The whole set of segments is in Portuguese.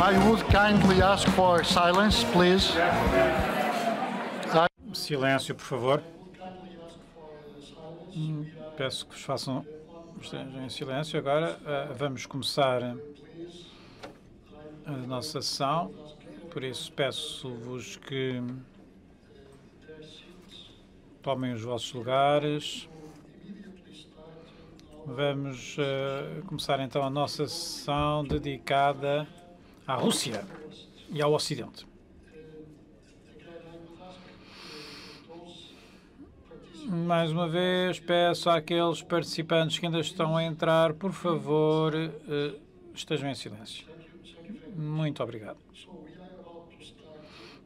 I would kindly ask for silence, please. Silêncio, por favor. Peço que estejam em silêncio. Agora vamos começar a nossa sessão. Por isso peço-vos que tomem os vossos lugares. Vamos começar então a nossa sessão dedicada à Rússia e ao Ocidente. Mais uma vez, peço àqueles participantes que ainda estão a entrar, por favor, estejam em silêncio. Muito obrigado.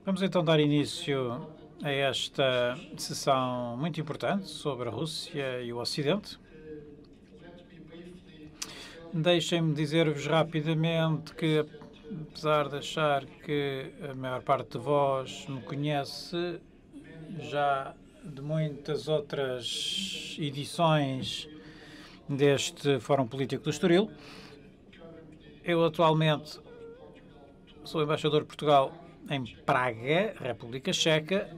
Vamos então dar início a esta sessão muito importante sobre a Rússia e o Ocidente. Deixem-me dizer-vos rapidamente que, apesar de achar que a maior parte de vós me conhece já de muitas outras edições deste Fórum Político do Estoril, eu atualmente sou embaixador de Portugal em Praga, República Checa,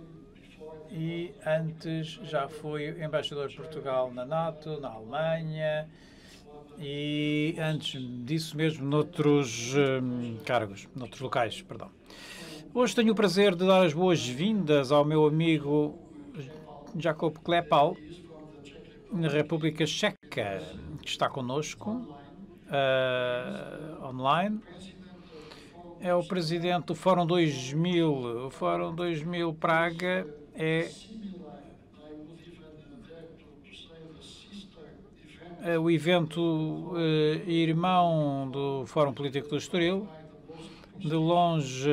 e antes já fui embaixador de Portugal na NATO, na Alemanha, e antes disso mesmo noutros cargos, noutros locais, perdão. Hoje tenho o prazer de dar as boas-vindas ao meu amigo Jakub Klepal, na República Checa, que está connosco online. É o presidente do Fórum 2000. O Fórum 2000 Praga é o evento irmão do Fórum Político do Estoril. De longe,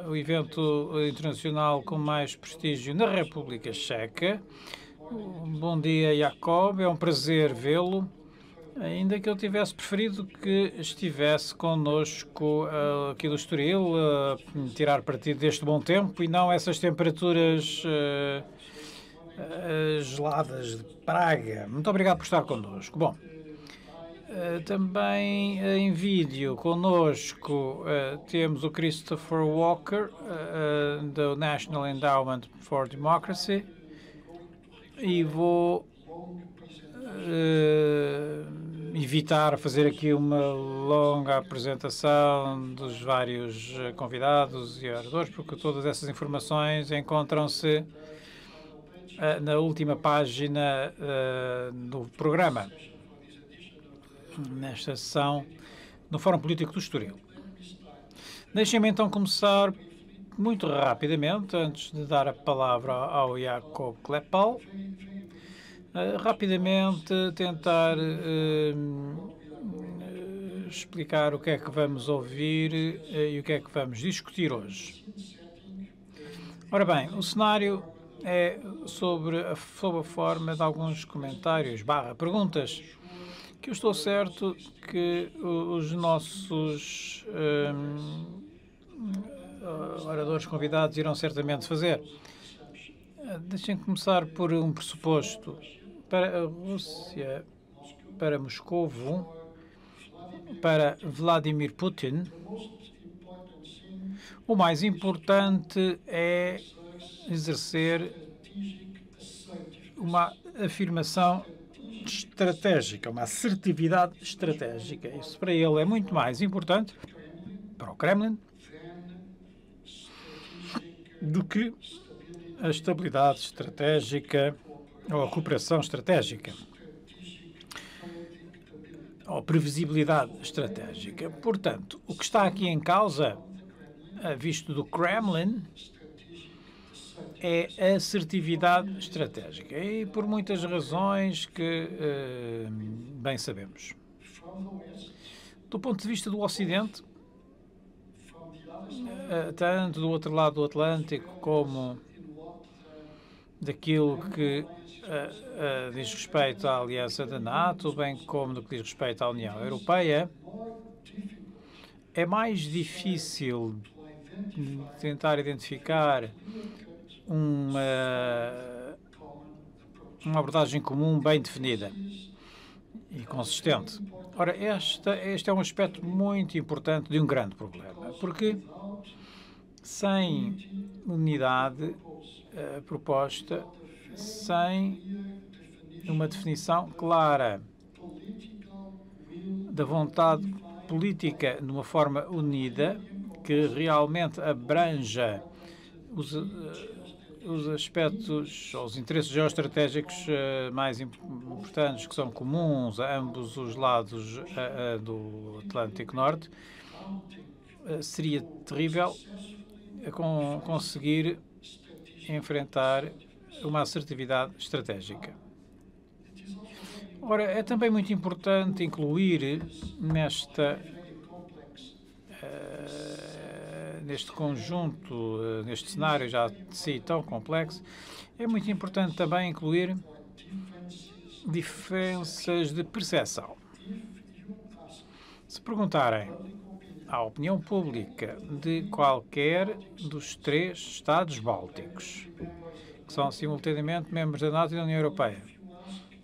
o evento internacional com mais prestígio na República Checa. Bom dia, Jakub. É um prazer vê-lo. Ainda que eu tivesse preferido que estivesse connosco aqui do Estoril, tirar partido deste bom tempo e não essas temperaturas geladas de Praga. Muito obrigado por estar connosco. Bom, também em vídeo connosco temos o Christopher Walker, do National Endowment for Democracy, e vou evitar fazer aqui uma longa apresentação dos vários convidados e oradores, porque todas essas informações encontram-se na última página do programa, nesta sessão no Fórum Político do Estoril. Deixem-me então começar muito rapidamente, antes de dar a palavra ao Jakub Klepal, rapidamente tentar explicar o que é que vamos ouvir e o que é que vamos discutir hoje. Ora bem, o cenário é sob a forma de alguns comentários / perguntas, que eu estou certo que os nossos oradores convidados irão certamente fazer. Deixem começar por um pressuposto. Para a Rússia, para Moscovo, para Vladimir Putin, o mais importante é exercer uma afirmação estratégica, uma assertividade estratégica. Isso para ele é muito mais importante, para o Kremlin, do que a estabilidade estratégica ou a cooperação estratégica, ou a previsibilidade estratégica. Portanto, o que está aqui em causa, visto do Kremlin, é a assertividade estratégica, e por muitas razões que bem sabemos. Do ponto de vista do Ocidente, tanto do outro lado do Atlântico como daquilo que diz respeito à aliança da NATO, bem como do que diz respeito à União Europeia, é mais difícil tentar identificar uma abordagem comum bem definida. e consistente. Ora, este é um aspecto muito importante de um grande problema, porque sem unidade proposta, sem uma definição clara da vontade política de uma forma unida, que realmente abranja os aspectos, os interesses geoestratégicos mais importantes, que são comuns a ambos os lados do Atlântico Norte, seria terrível conseguir enfrentar uma assertividade estratégica. Ora, é também muito importante incluir neste conjunto, neste cenário já de si tão complexo, é muito importante também incluir diferenças de percepção. Se perguntarem à opinião pública de qualquer dos 3 Estados bálticos, que são simultaneamente membros da NATO e da União Europeia,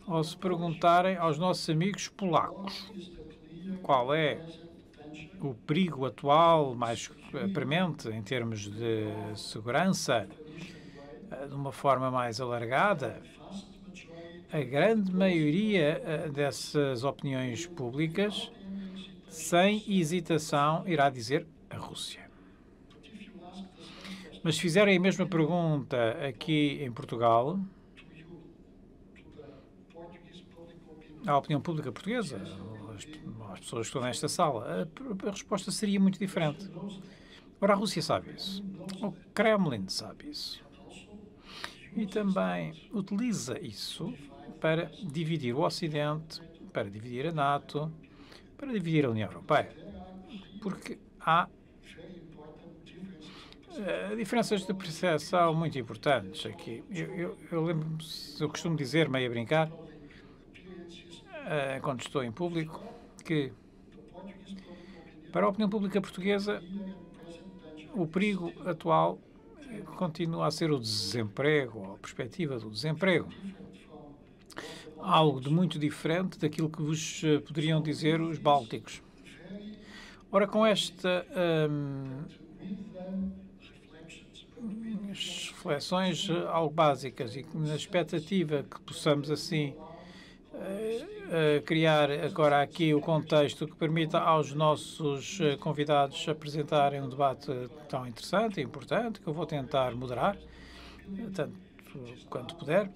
ou se perguntarem aos nossos amigos polacos qual é o perigo atual mais premente em termos de segurança, de uma forma mais alargada, a grande maioria dessas opiniões públicas, sem hesitação, irá dizer a Rússia. Mas se fizerem a mesma pergunta aqui em Portugal, à opinião pública portuguesa, às pessoas que estão nesta sala, a resposta seria muito diferente. Ora, a Rússia sabe isso. O Kremlin sabe isso. E também utiliza isso para dividir o Ocidente, para dividir a NATO, para dividir a União Europeia. Porque há diferenças de percepção muito importantes aqui. Eu lembro-me, eu costumo dizer, meio a brincar, quando estou em público, que para a opinião pública portuguesa o perigo atual continua a ser o desemprego, ou a perspectiva do desemprego. Algo de muito diferente daquilo que vos poderiam dizer os bálticos. Ora, com estas reflexões algo básicas e na expectativa que possamos assim criar agora aqui o contexto que permita aos nossos convidados apresentarem um debate tão interessante e importante, que eu vou tentar moderar, tanto quanto puder.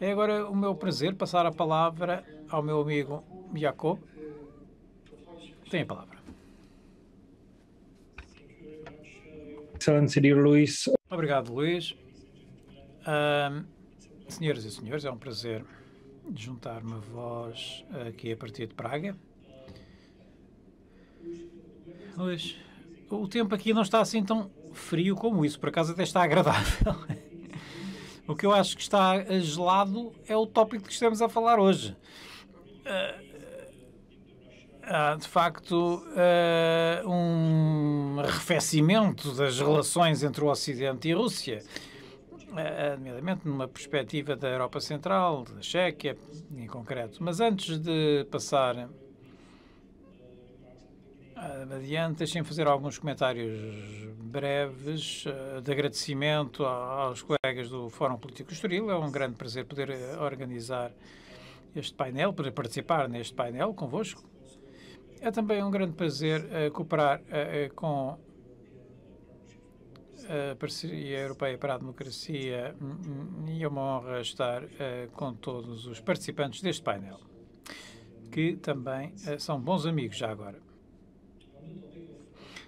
É agora o meu prazer passar a palavra ao meu amigo Jacob. Tem a palavra. Excellency, dear Luís. Obrigado, Luís. Senhoras e senhores, é um prazer juntar-me a vós aqui a partir de Praga. Luís, o tempo aqui não está assim tão frio como isso, por acaso até está agradável. O que eu acho que está gelado é o tópico que estamos a falar hoje. Há, de facto, um arrefecimento das relações entre o Ocidente e a Rússia, nomeadamente numa perspectiva da Europa Central, da Chequia, em concreto. Mas antes de passar adiante, deixem-me fazer alguns comentários breves de agradecimento aos colegas do Fórum Político Estoril. É um grande prazer poder organizar este painel, poder participar neste painel convosco. É também um grande prazer cooperar com a Parceria Europeia para a Democracia e é uma honra estar com todos os participantes deste painel, que também são bons amigos já agora.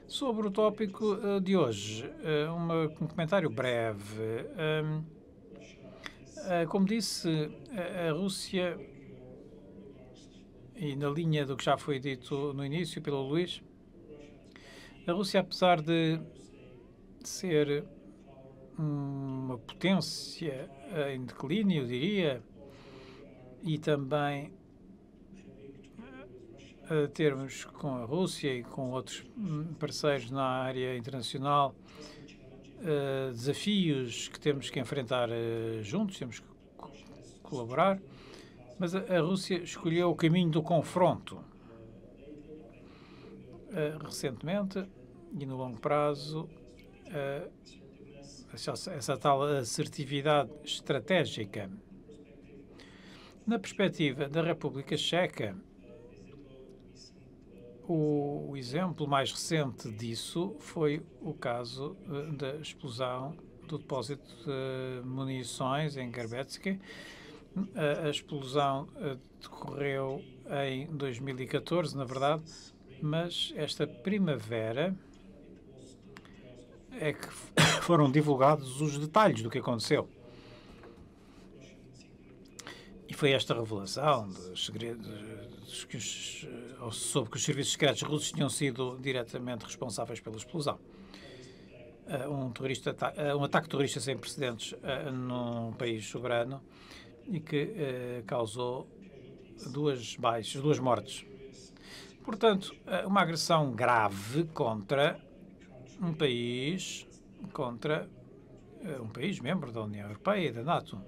Sobre o tópico de hoje, um comentário breve. Como disse, a Rússia, e na linha do que já foi dito no início pelo Luís, a Rússia, apesar de ser uma potência em declínio, eu diria, e também termos com a Rússia e com outros parceiros na área internacional desafios que temos que enfrentar juntos, temos que colaborar. Mas a Rússia escolheu o caminho do confronto. Recentemente e no longo prazo, essa tal assertividade estratégica. Na perspectiva da República Checa, o exemplo mais recente disso foi o caso da explosão do depósito de munições em Garbetsky. A explosão decorreu em 2014, na verdade, mas esta primavera é que foram divulgados os detalhes do que aconteceu. E foi esta revelação dos segredos sobre que os serviços secretos russos tinham sido diretamente responsáveis pela explosão. Um ataque terrorista sem precedentes num país soberano e que causou duas mortes. Portanto, uma agressão grave contra um país membro da União Europeia e da NATO.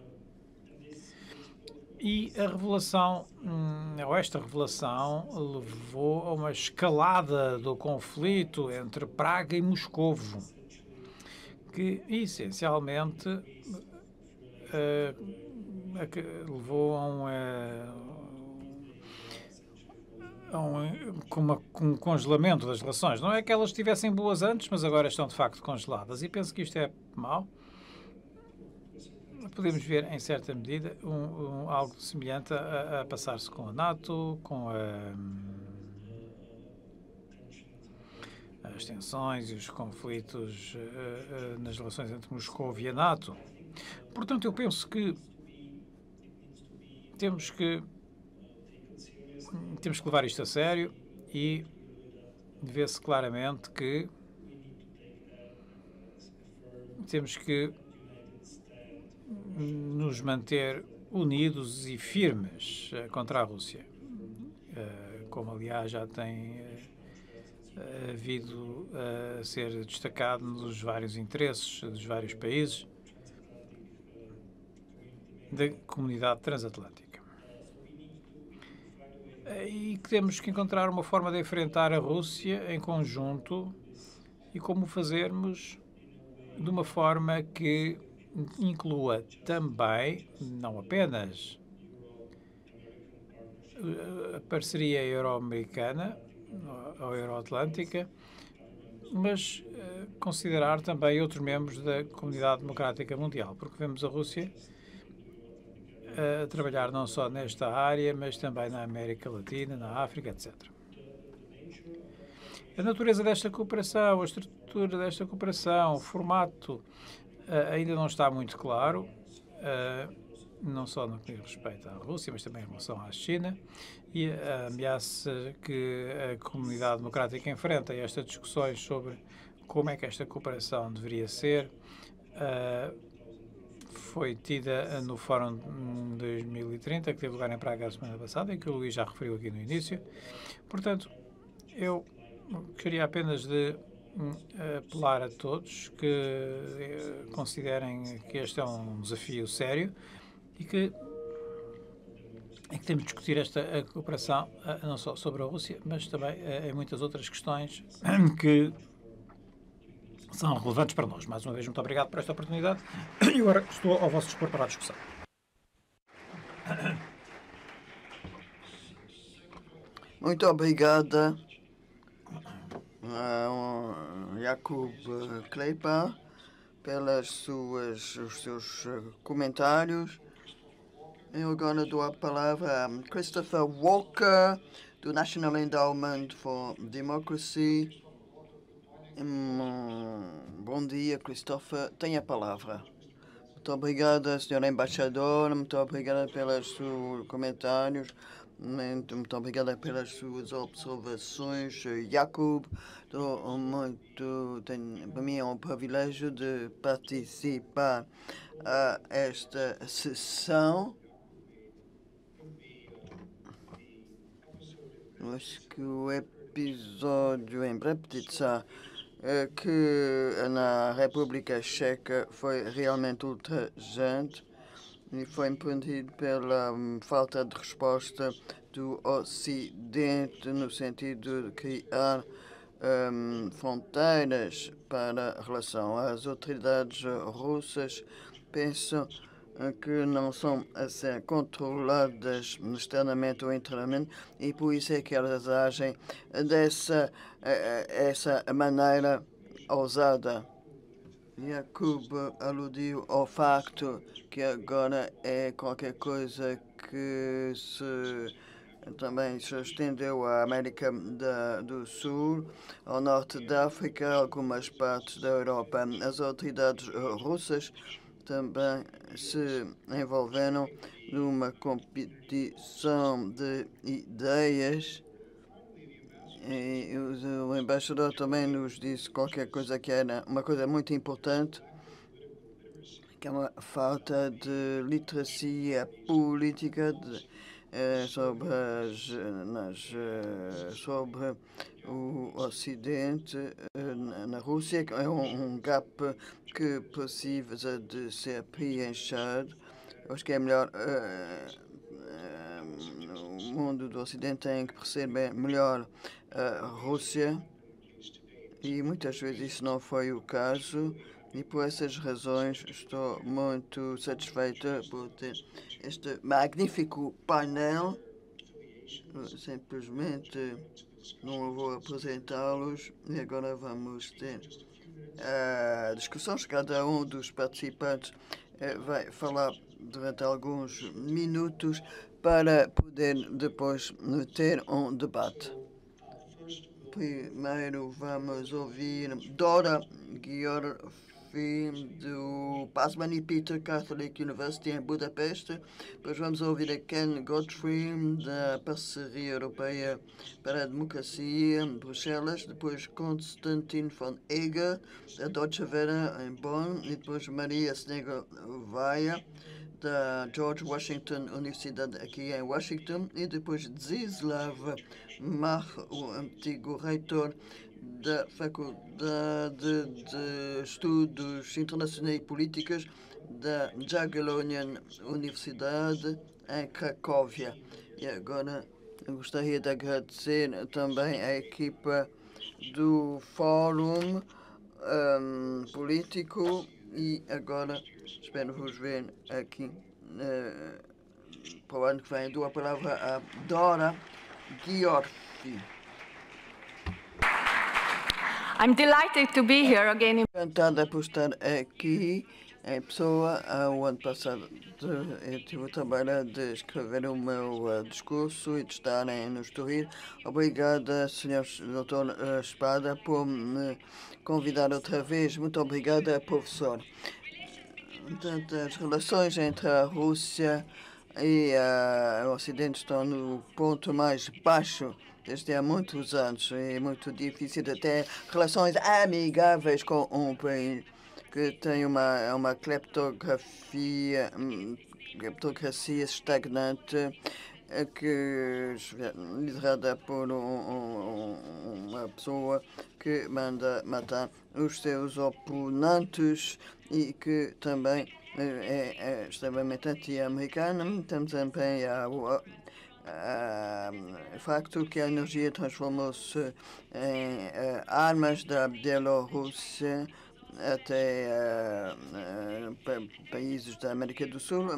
E a revelação, esta revelação levou a uma escalada do conflito entre Praga e Moscovo, que essencialmente levou a um congelamento das relações. Não é que elas estivessem boas antes, mas agora estão de facto congeladas. E penso que isto é mau. Podemos ver, em certa medida, algo semelhante a passar-se com a NATO, com as tensões e os conflitos nas relações entre Moscou e a NATO. Portanto, eu penso que temos que levar isto a sério e vê-se claramente que temos que nos manter unidos e firmes contra a Rússia, como aliás já tem havido a ser destacado nos vários interesses dos vários países da comunidade transatlântica. E que temos que encontrar uma forma de enfrentar a Rússia em conjunto e como fazermos de uma forma que inclua também, não apenas a parceria euro-americana ou euro-atlântica, mas considerar também outros membros da comunidade democrática mundial, porque vemos a Rússia a trabalhar não só nesta área, mas também na América Latina, na África, etc. A natureza desta cooperação, a estrutura desta cooperação, o formato ainda não está muito claro, não só no que diz respeito à Rússia, mas também em relação à China, e a ameaça que a comunidade democrática enfrenta, e estas discussões sobre como é que esta cooperação deveria ser, foi tida no Fórum 2030, que teve lugar em Praga a semana passada, e que o Luís já referiu aqui no início. Portanto, eu queria apenas de apelar a todos que considerem que este é um desafio sério e que temos de discutir esta cooperação não só sobre a Rússia, mas também em muitas outras questões que são relevantes para nós. Mais uma vez, muito obrigado por esta oportunidade e agora estou ao vosso dispor para a discussão. Muito obrigada, Jakub Kleipa, os seus comentários. Eu agora dou a palavra a Christopher Walker, do National Endowment for Democracy. Bom dia, Christopher. Tem a palavra. Muito obrigada, Sr. Embaixador. Muito obrigada pelos seus comentários. Muito obrigada pelas suas observações, Jakub. Para mim é um privilégio de participar a esta sessão. Eu acho que o episódio em Breptica, que na República Checa, foi realmente ultrajante. e foi impedido pela falta de resposta do Ocidente no sentido de criar fronteiras para a relação. As autoridades russas pensam que não são a ser controladas externamente ou internamente e por isso é que elas agem essa maneira ousada. Jacob aludiu ao facto que agora é qualquer coisa que também se estendeu à América do Sul, ao norte da África, algumas partes da Europa. As autoridades russas também se envolveram numa competição de ideias. E o embaixador também nos disse qualquer coisa que era uma coisa muito importante, que é uma falta de literacia política sobre o Ocidente na Rússia. É um gap que precisa de ser preenchido. Acho que é melhor. O mundo do Ocidente tem que perceber melhor a Rússia e muitas vezes isso não foi o caso. E por essas razões estou muito satisfeita por ter este magnífico painel. Simplesmente não vou apresentá-los e agora vamos ter discussões. Cada um dos participantes vai falar durante alguns minutos para poder depois ter um debate. Primeiro vamos ouvir Dora Giorfi do Pázmány Péter Catholic University em Budapeste. Depois vamos ouvir a Ken Godfrey da Parceria Europeia para a Democracia em Bruxelas. Depois Konstantin von Eger da Deutsche Welle em Bonn. E depois Maria Snegovaia da George Washington Universidade aqui em Washington. E depois Zdzislaw Mach, o antigo reitor da Faculdade de Estudos Internacionais e Políticas da Jagiellonian Universidade em Cracóvia. E agora eu gostaria de agradecer também à equipa do Fórum Político e agora espero vos ver aqui para o ano que vem. Dou a palavra a Dora Giorfi. I'm delighted to be here again. Encantada por estar aqui em pessoa. O ano passado eu tive o trabalho de escrever o meu discurso e de estar no Estoril. Obrigada, Sr. Dr. Espada, por me convidar outra vez. Muito obrigada, professor. Portanto, as relações entre a Rússia e o Ocidente estão no ponto mais baixo desde há muitos anos. É muito difícil de ter relações amigáveis com um país que tem uma cleptocracia estagnante que liderada por uma pessoa que manda matar os seus oponentes e que também é extremamente anti-americana. Também há o facto que a energia transformou-se em armas da Bielorrússia até países da América do Sul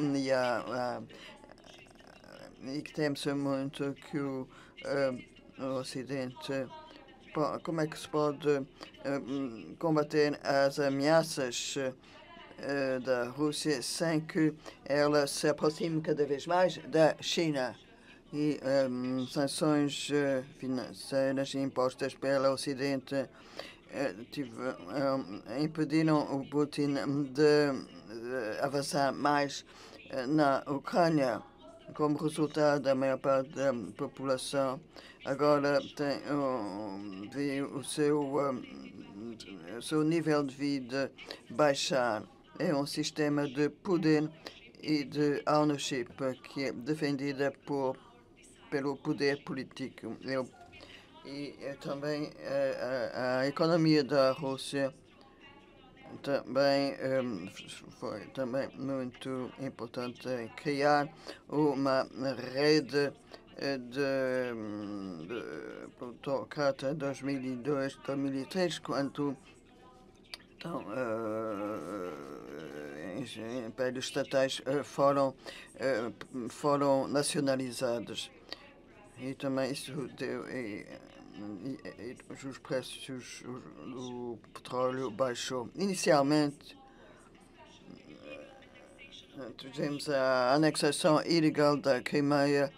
e que teme-se muito que o Ocidente. Como é que se pode combater as ameaças da Rússia sem que ela se aproxime cada vez mais da China? E sanções financeiras impostas pelo Ocidente impediram o Putin de avançar mais na Ucrânia. Como resultado, a maior parte da população agora vê o seu nível de vida baixar. É um sistema de poder e de ownership que é defendida pelo poder político. E também a economia da Rússia também foi também muito importante criar uma rede de Carta 2002-2003, quando então, impérios estatais foram nacionalizados. E também isso deu. E os preços do petróleo baixou. Inicialmente, tivemos a anexação ilegal da Crimeia,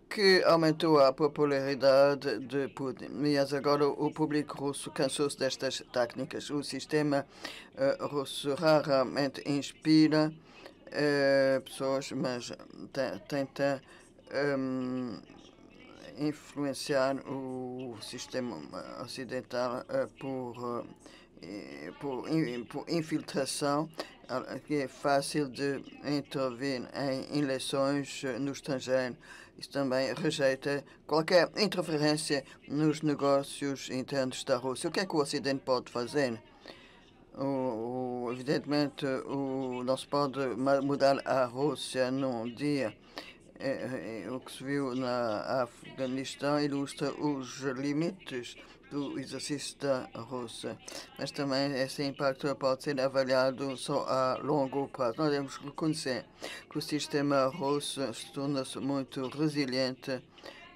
que aumentou a popularidade de Putin. Mas agora o público russo cansou-se destas técnicas. O sistema russo raramente inspira pessoas, mas tenta influenciar o sistema ocidental por infiltração, que é fácil de intervir em eleições no estrangeiro. Isso também rejeita qualquer interferência nos negócios internos da Rússia. O que é que o Ocidente pode fazer? Evidentemente, não se pode mudar a Rússia num dia. O que se viu na Afeganistão ilustra os limites do exercício da Rússia, mas também esse impacto pode ser avaliado só a longo prazo. Nós devemos reconhecer que o sistema russo se torna-se muito resiliente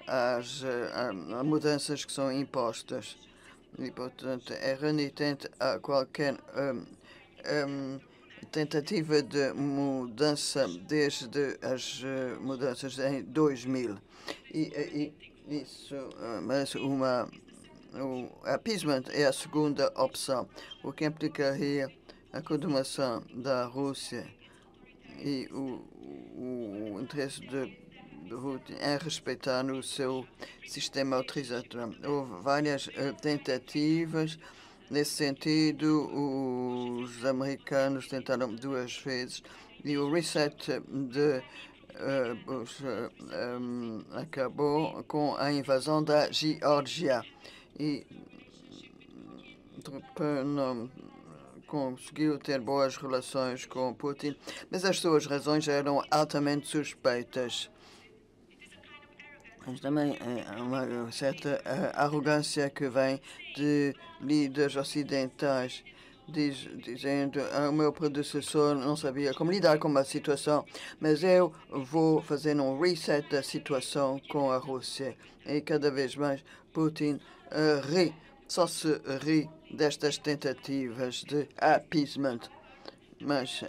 às mudanças que são impostas e, portanto, é renitente a qualquer tentativa de mudança desde as mudanças em 2000. Mas o appeasement é a segunda opção, o que implicaria a continuação da Rússia e o interesse de Putin em respeitar o seu sistema autorizatório. Houve várias tentativas nesse sentido. Os americanos tentaram 2 vezes e o reset de Bush acabou com a invasão da Geórgia e não conseguiu ter boas relações com Putin, mas as suas razões eram altamente suspeitas. Mas também há uma certa arrogância que vem de líderes ocidentais, dizendo o meu predecessor não sabia como lidar com uma situação, mas eu vou fazer um reset da situação com a Rússia. E cada vez mais Putin só se ri destas tentativas de appeasement. Mas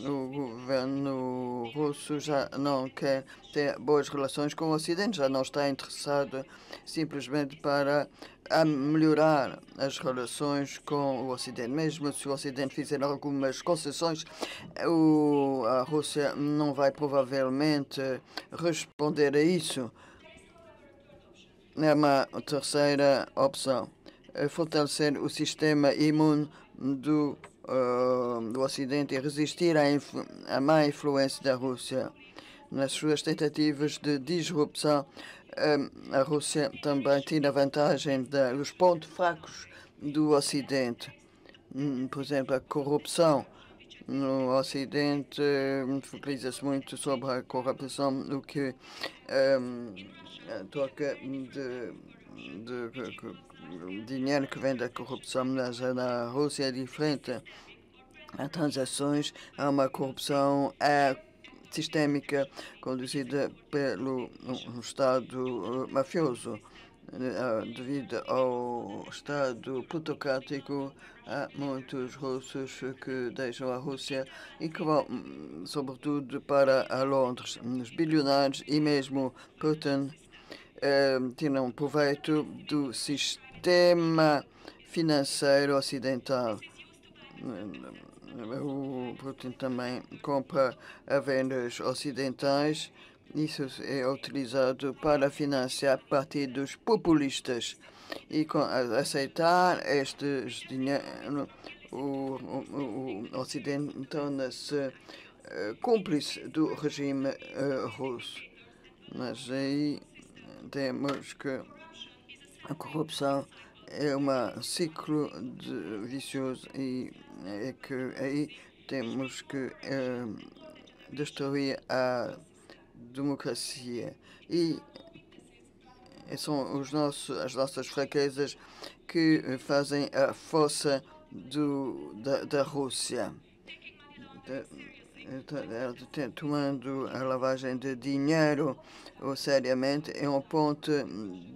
o governo russo já não quer ter boas relações com o Ocidente, já não está interessado simplesmente para melhorar as relações com o Ocidente. Mesmo se o Ocidente fizer algumas concessões, a Rússia não vai provavelmente responder a isso. É uma terceira opção: fortalecer o sistema imune do Ocidente e resistir à má influência da Rússia. Nas suas tentativas de disrupção, a Rússia também tira vantagem dos pontos fracos do Ocidente. Por exemplo, a corrupção. No Ocidente, focaliza-se muito sobre a corrupção, o que toca de dinheiro que vem da corrupção. Mas na Rússia é diferente. Há transações, há uma corrupção sistémica conduzida pelo Estado mafioso. Devido ao Estado plutocrático, há muitos russos que deixam a Rússia e que vão, sobretudo, para Londres. Os bilionários e mesmo Putin tiram proveito do sistema financeiro ocidental. O Putin também compra a vendas ocidentais. Isso é utilizado para financiar partidos populistas. E com aceitar estes dinheiros, o Ocidente torna-se cúmplice do regime russo. Mas aí temos que a corrupção é um ciclo vicioso e é que aí temos que destruir a democracia. E são as nossas fraquezas que fazem a força da Rússia. Tomando a lavagem de dinheiro seriamente é um ponto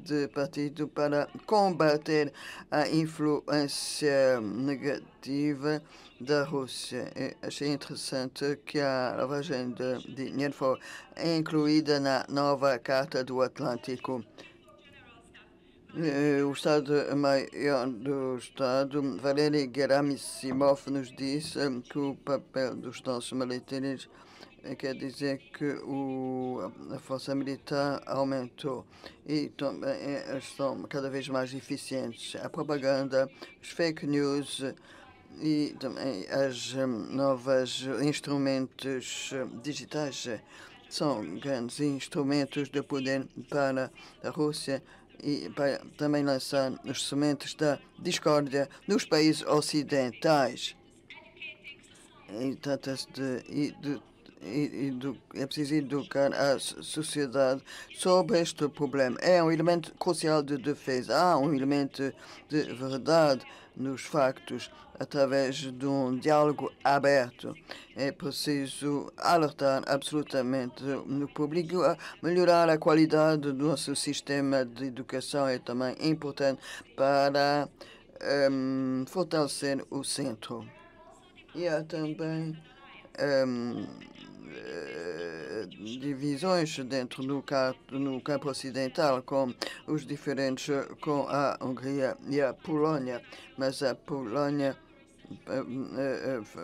de partido para combater a influência negativa da Rússia. Achei interessante que a lavagem de dinheiro foi incluída na nova Carta do Atlântico. O Estado-Maior do Estado, Valery Gerasimov, nos disse que o papel dos nossos militares quer dizer que a força militar aumentou e também estão cada vez mais eficientes. A propaganda, os fake news e também as novos instrumentos digitais são grandes instrumentos de poder para a Rússia e para também lançar os sementes da discórdia nos países ocidentais. E trata-se é preciso educar a sociedade sobre este problema. É um elemento crucial de defesa. Há um elemento de verdade nos factos através de um diálogo aberto. É preciso alertar absolutamente no público a melhorar a qualidade do nosso sistema de educação. É também importante para fortalecer o centro. E há também divisões dentro no campo ocidental, com os diferentes com a Hungria e a Polónia, mas a Polónia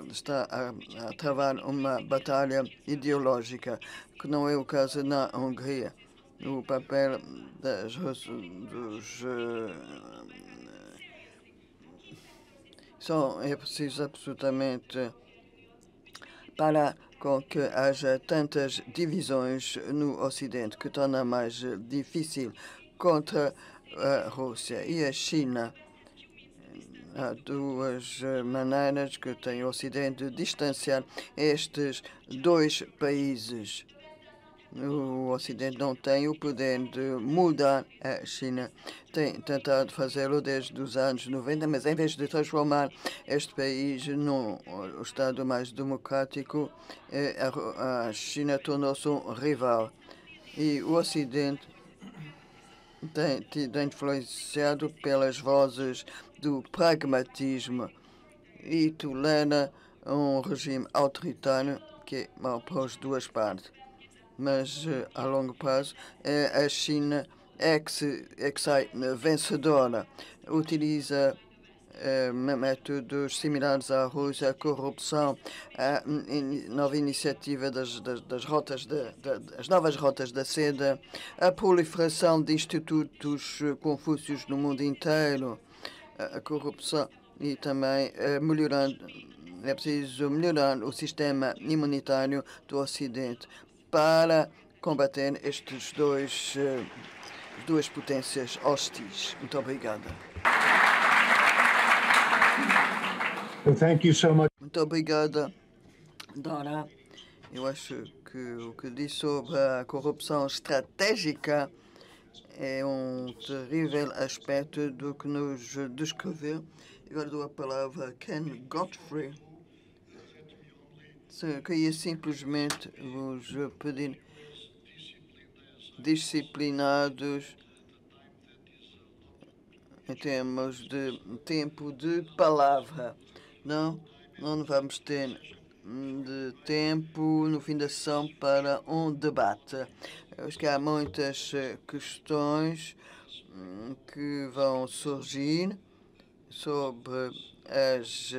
está a travar uma batalha ideológica, que não é o caso na Hungria. O papel é preciso absolutamente para com que haja tantas divisões no Ocidente, que torna mais difícil contra a Rússia e a China. Há duas maneiras que tem o Ocidente de distanciar estes dois países. O Ocidente não tem o poder de mudar a China. Tem tentado fazê-lo desde os anos 90, mas em vez de transformar este país num Estado mais democrático, a China tornou-se um rival. E o Ocidente tem sido influenciado pelas vozes do pragmatismo e tolera um regime autoritário que é mau para as duas partes. Mas a longo prazo a China é que sai vencedora. Utiliza métodos similares à Rússia, a corrupção, a nova iniciativa das novas rotas da seda, a proliferação de institutos confúcios no mundo inteiro, a corrupção e também é preciso melhorar o sistema imunitário do Ocidente para combater estes duas potências hostis. Muito obrigada. Thank you so much. Muito obrigada, Dora. Eu acho que o que disse sobre a corrupção estratégica é um terrível aspecto do que nos descreveu. Agora dou a palavra a Ken Godfrey. Queria simplesmente vos pedir disciplinados em termos de tempo de palavra. Não vamos ter de tempo no fim da sessão para um debate. Acho que há muitas questões que vão surgir sobre as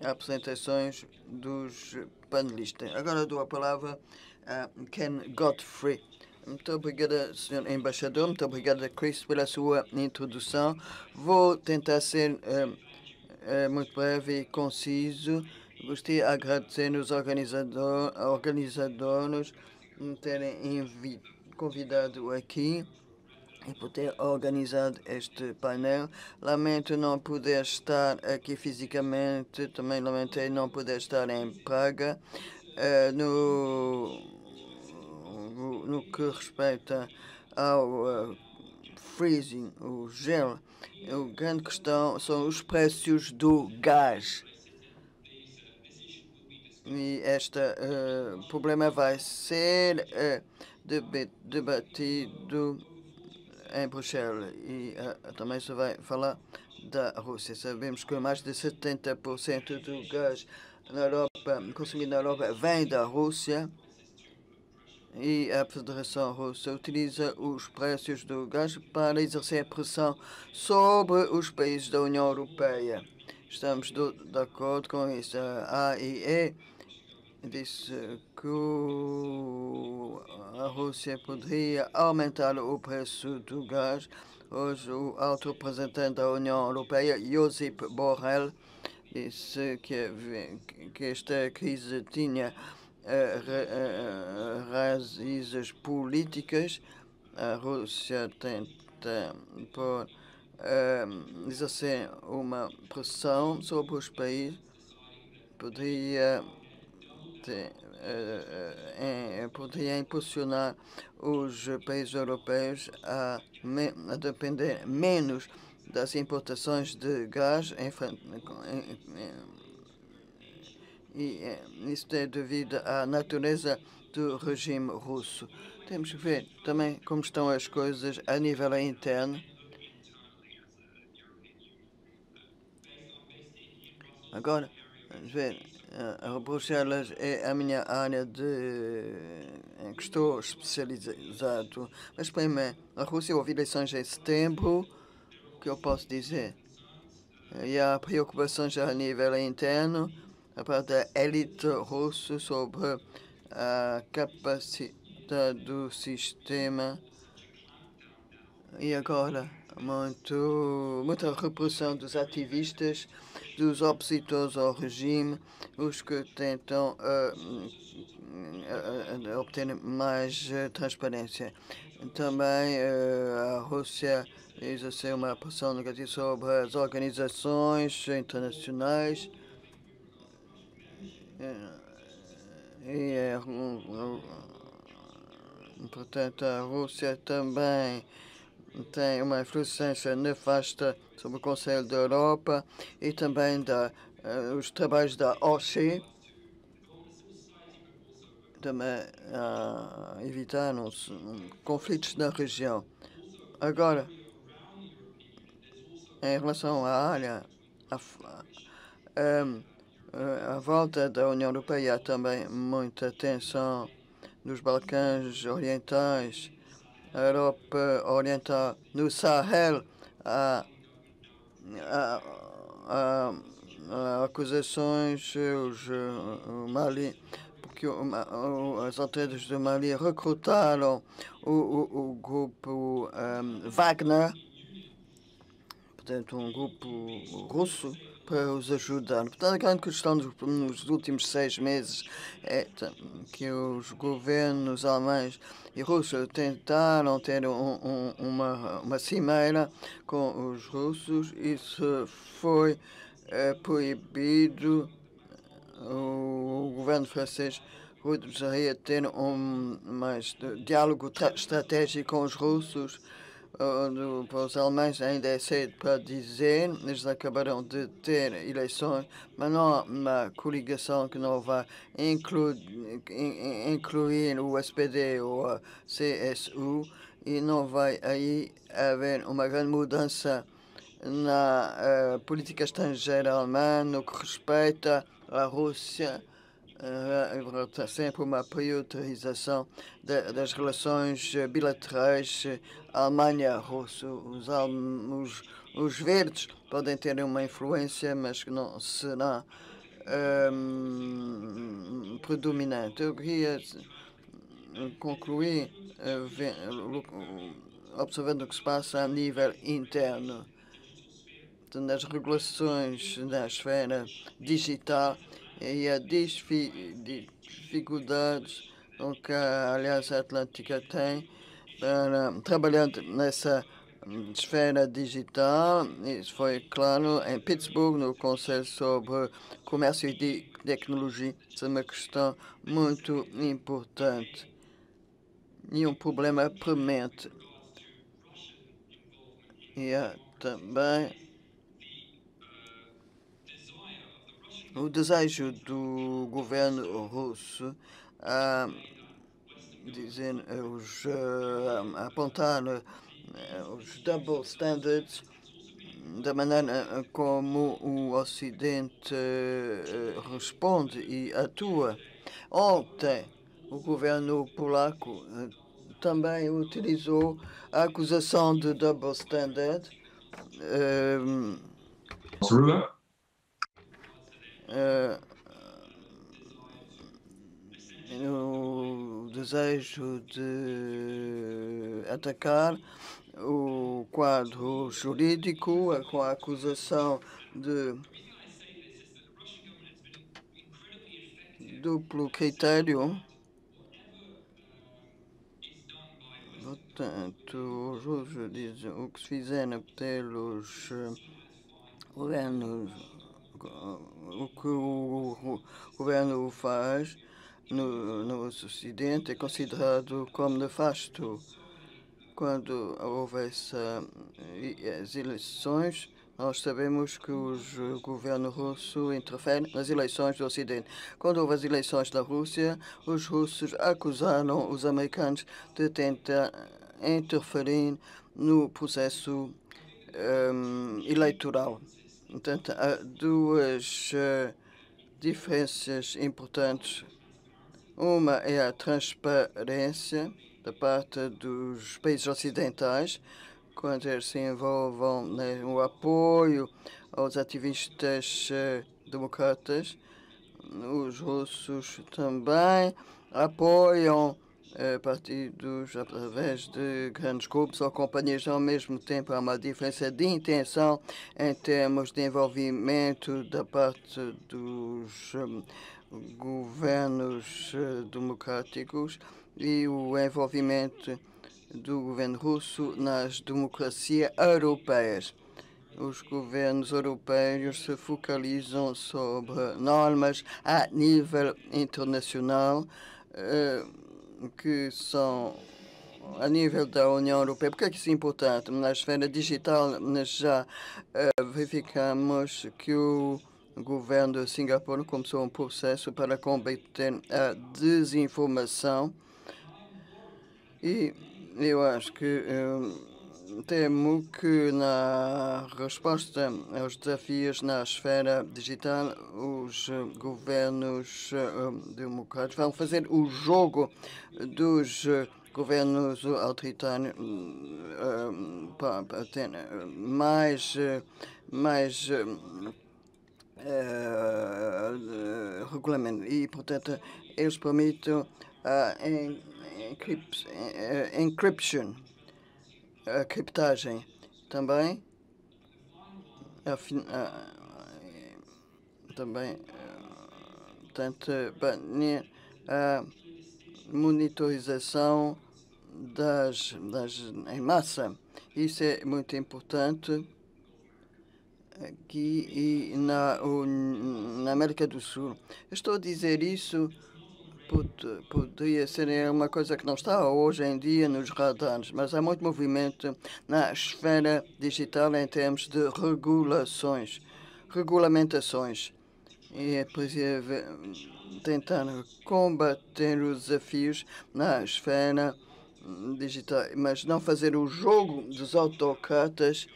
apresentações dos panelistas. Agora dou a palavra a Ken Godfrey. Muito obrigada, Sr. Embaixador. Muito obrigada, Chris, pela sua introdução. Vou tentar ser muito breve e conciso. Gostaria de agradecer aos organizadores me terem convidado aqui. e por ter organizado este painel. Lamento não poder estar aqui fisicamente, também lamentei não poder estar em Praga. No que respeita ao freezing, o gelo, a grande questão são os preços do gás. E este problema vai ser debatido em Bruxelas e também se vai falar da Rússia. Sabemos que mais de 70% do gás na Europa, consumido na Europa, vem da Rússia e a Federação Russa utiliza os preços do gás para exercer pressão sobre os países da União Europeia. Estamos de acordo com isso. A AIE disse que a Rússia poderia aumentar o preço do gás. Hoje, o alto representante da União Europeia, Josep Borrell, disse que esta crise tinha raízes políticas. A Rússia tenta exercer uma pressão sobre os países, poderia impulsionar os países europeus a depender menos das importações de gás e isso é devido à natureza do regime russo. Temos que ver também como estão as coisas a nível interno. Agora, vamos ver. Bruxelas é a minha área em que estou especializado. Mas, primeiro, a Rússia houve eleições em setembro. O que eu posso dizer? E há preocupações a nível interno, a parte da elite russa sobre a capacidade do sistema. E agora, muita repressão dos ativistas, dos opositores ao regime, os que tentam obter mais transparência. Também a Rússia exerceu uma pressão negativa sobre as organizações internacionais. Portanto, a Rússia também tem uma influência nefasta sobre o Conselho da Europa e também os trabalhos da OSCE, também evitar conflitos na região. Agora, em relação à área, a volta da União Europeia há também muita tensão nos Balcãs Orientais, a Europa Oriental, no Sahel, há acusações, o Mali, porque as autoridades do Mali recrutaram o grupo Wagner, portanto, um grupo russo, para os ajudar. Portanto, a grande questão nos últimos 6 meses é que os governos alemães e russos tentaram ter uma cimeira com os russos. Isso foi proibido. O governo francês deveria ter mais diálogo estratégico com os russos. Para os alemães ainda é cedo para dizer, eles acabaram de ter eleições, mas não há uma coligação que não vai incluir o SPD ou a CSU e não vai aí haver uma grande mudança na política estrangeira alemã no que respeita à Rússia. Sempre uma priorização das relações bilaterais Alemanha-Rússia. Os verdes podem ter uma influência, mas que não será predominante. Eu queria concluir observando o que se passa a nível interno. Nas regulações na esfera digital e a dificuldades que a Aliança Atlântica tem trabalhando nessa esfera digital. Isso foi claro em Pittsburgh, no Conselho sobre Comércio e Tecnologia. Isso é uma questão muito importante e um problema premente. E há também o desejo do governo russo a apontar os double standards da maneira como o Ocidente responde e atua. Ontem, o governo polaco também utilizou a acusação de double standard no desejo de atacar o quadro jurídico com a acusação de duplo critério. Portanto, os russos dizem o que se fizeram pelos governos, o que o governo faz no Ocidente é considerado como nefasto. Quando houve as eleições, nós sabemos que o governo russo interfere nas eleições do Ocidente. Quando houve as eleições da Rússia, os russos acusaram os americanos de tentar interferir no processo eleitoral. Portanto, há duas diferenças importantes. Uma é a transparência da parte dos países ocidentais, quando eles se envolvem no apoio aos ativistas democratas. Os russos também apoiam partidos através de grandes grupos ou companhias. Ao mesmo tempo, há uma diferença de intenção em termos de envolvimento da parte dos governos democráticos e o envolvimento do governo russo nas democracias europeias. Os governos europeus se focalizam sobre normas a nível internacional que são a nível da União Europeia. Por que é que isso é importante? Na esfera digital, nós já verificamos que o governo de Singapura começou um processo para combater a desinformação e eu acho que temo que na resposta aos desafios na esfera digital, os governos democráticos vão fazer o jogo dos governos autoritários para ter mais regulamento e, portanto, eles permitem a encryption, a criptagem também, portanto, a monitorização em massa. Isso é muito importante aqui e na América do Sul. Estou a dizer isso, poderia ser uma coisa que não está hoje em dia nos radares, mas há muito movimento na esfera digital em termos de regulamentações. E é preciso tentar combater os desafios na esfera digital, mas não fazer o jogo dos autocratas,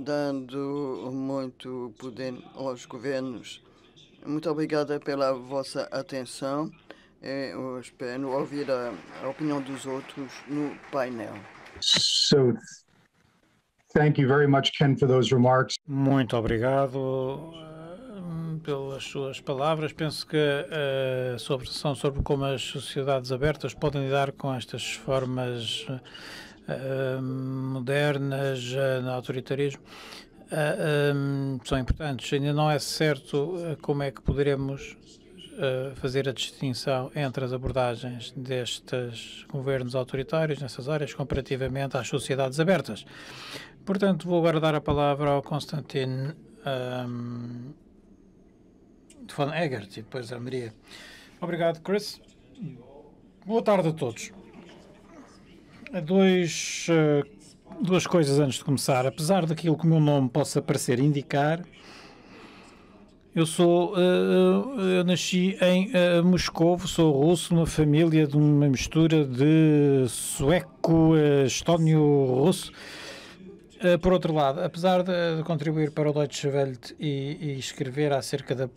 dando muito poder aos governos. Muito obrigada pela vossa atenção. Eu espero ouvir a opinião dos outros no painel. So, thank you very much, Ken, for those remarks. Muito obrigado pelas suas palavras. Penso que a sua observação sobre como as sociedades abertas podem lidar com estas formas modernas no autoritarismo são importantes. Ainda não é certo como é que poderemos fazer a distinção entre as abordagens destes governos autoritários nessas áreas comparativamente às sociedades abertas. Portanto, vou agora dar a palavra ao Konstantin von Egert e depois a Maria. Obrigado, Chris. Boa tarde a todos. Duas coisas antes de começar. Apesar daquilo que o meu nome possa parecer indicar, eu nasci em Moscovo, sou russo, numa família de uma mistura de sueco, estónio-russo. Por outro lado, apesar de contribuir para o Deutsche Welle e escrever acerca da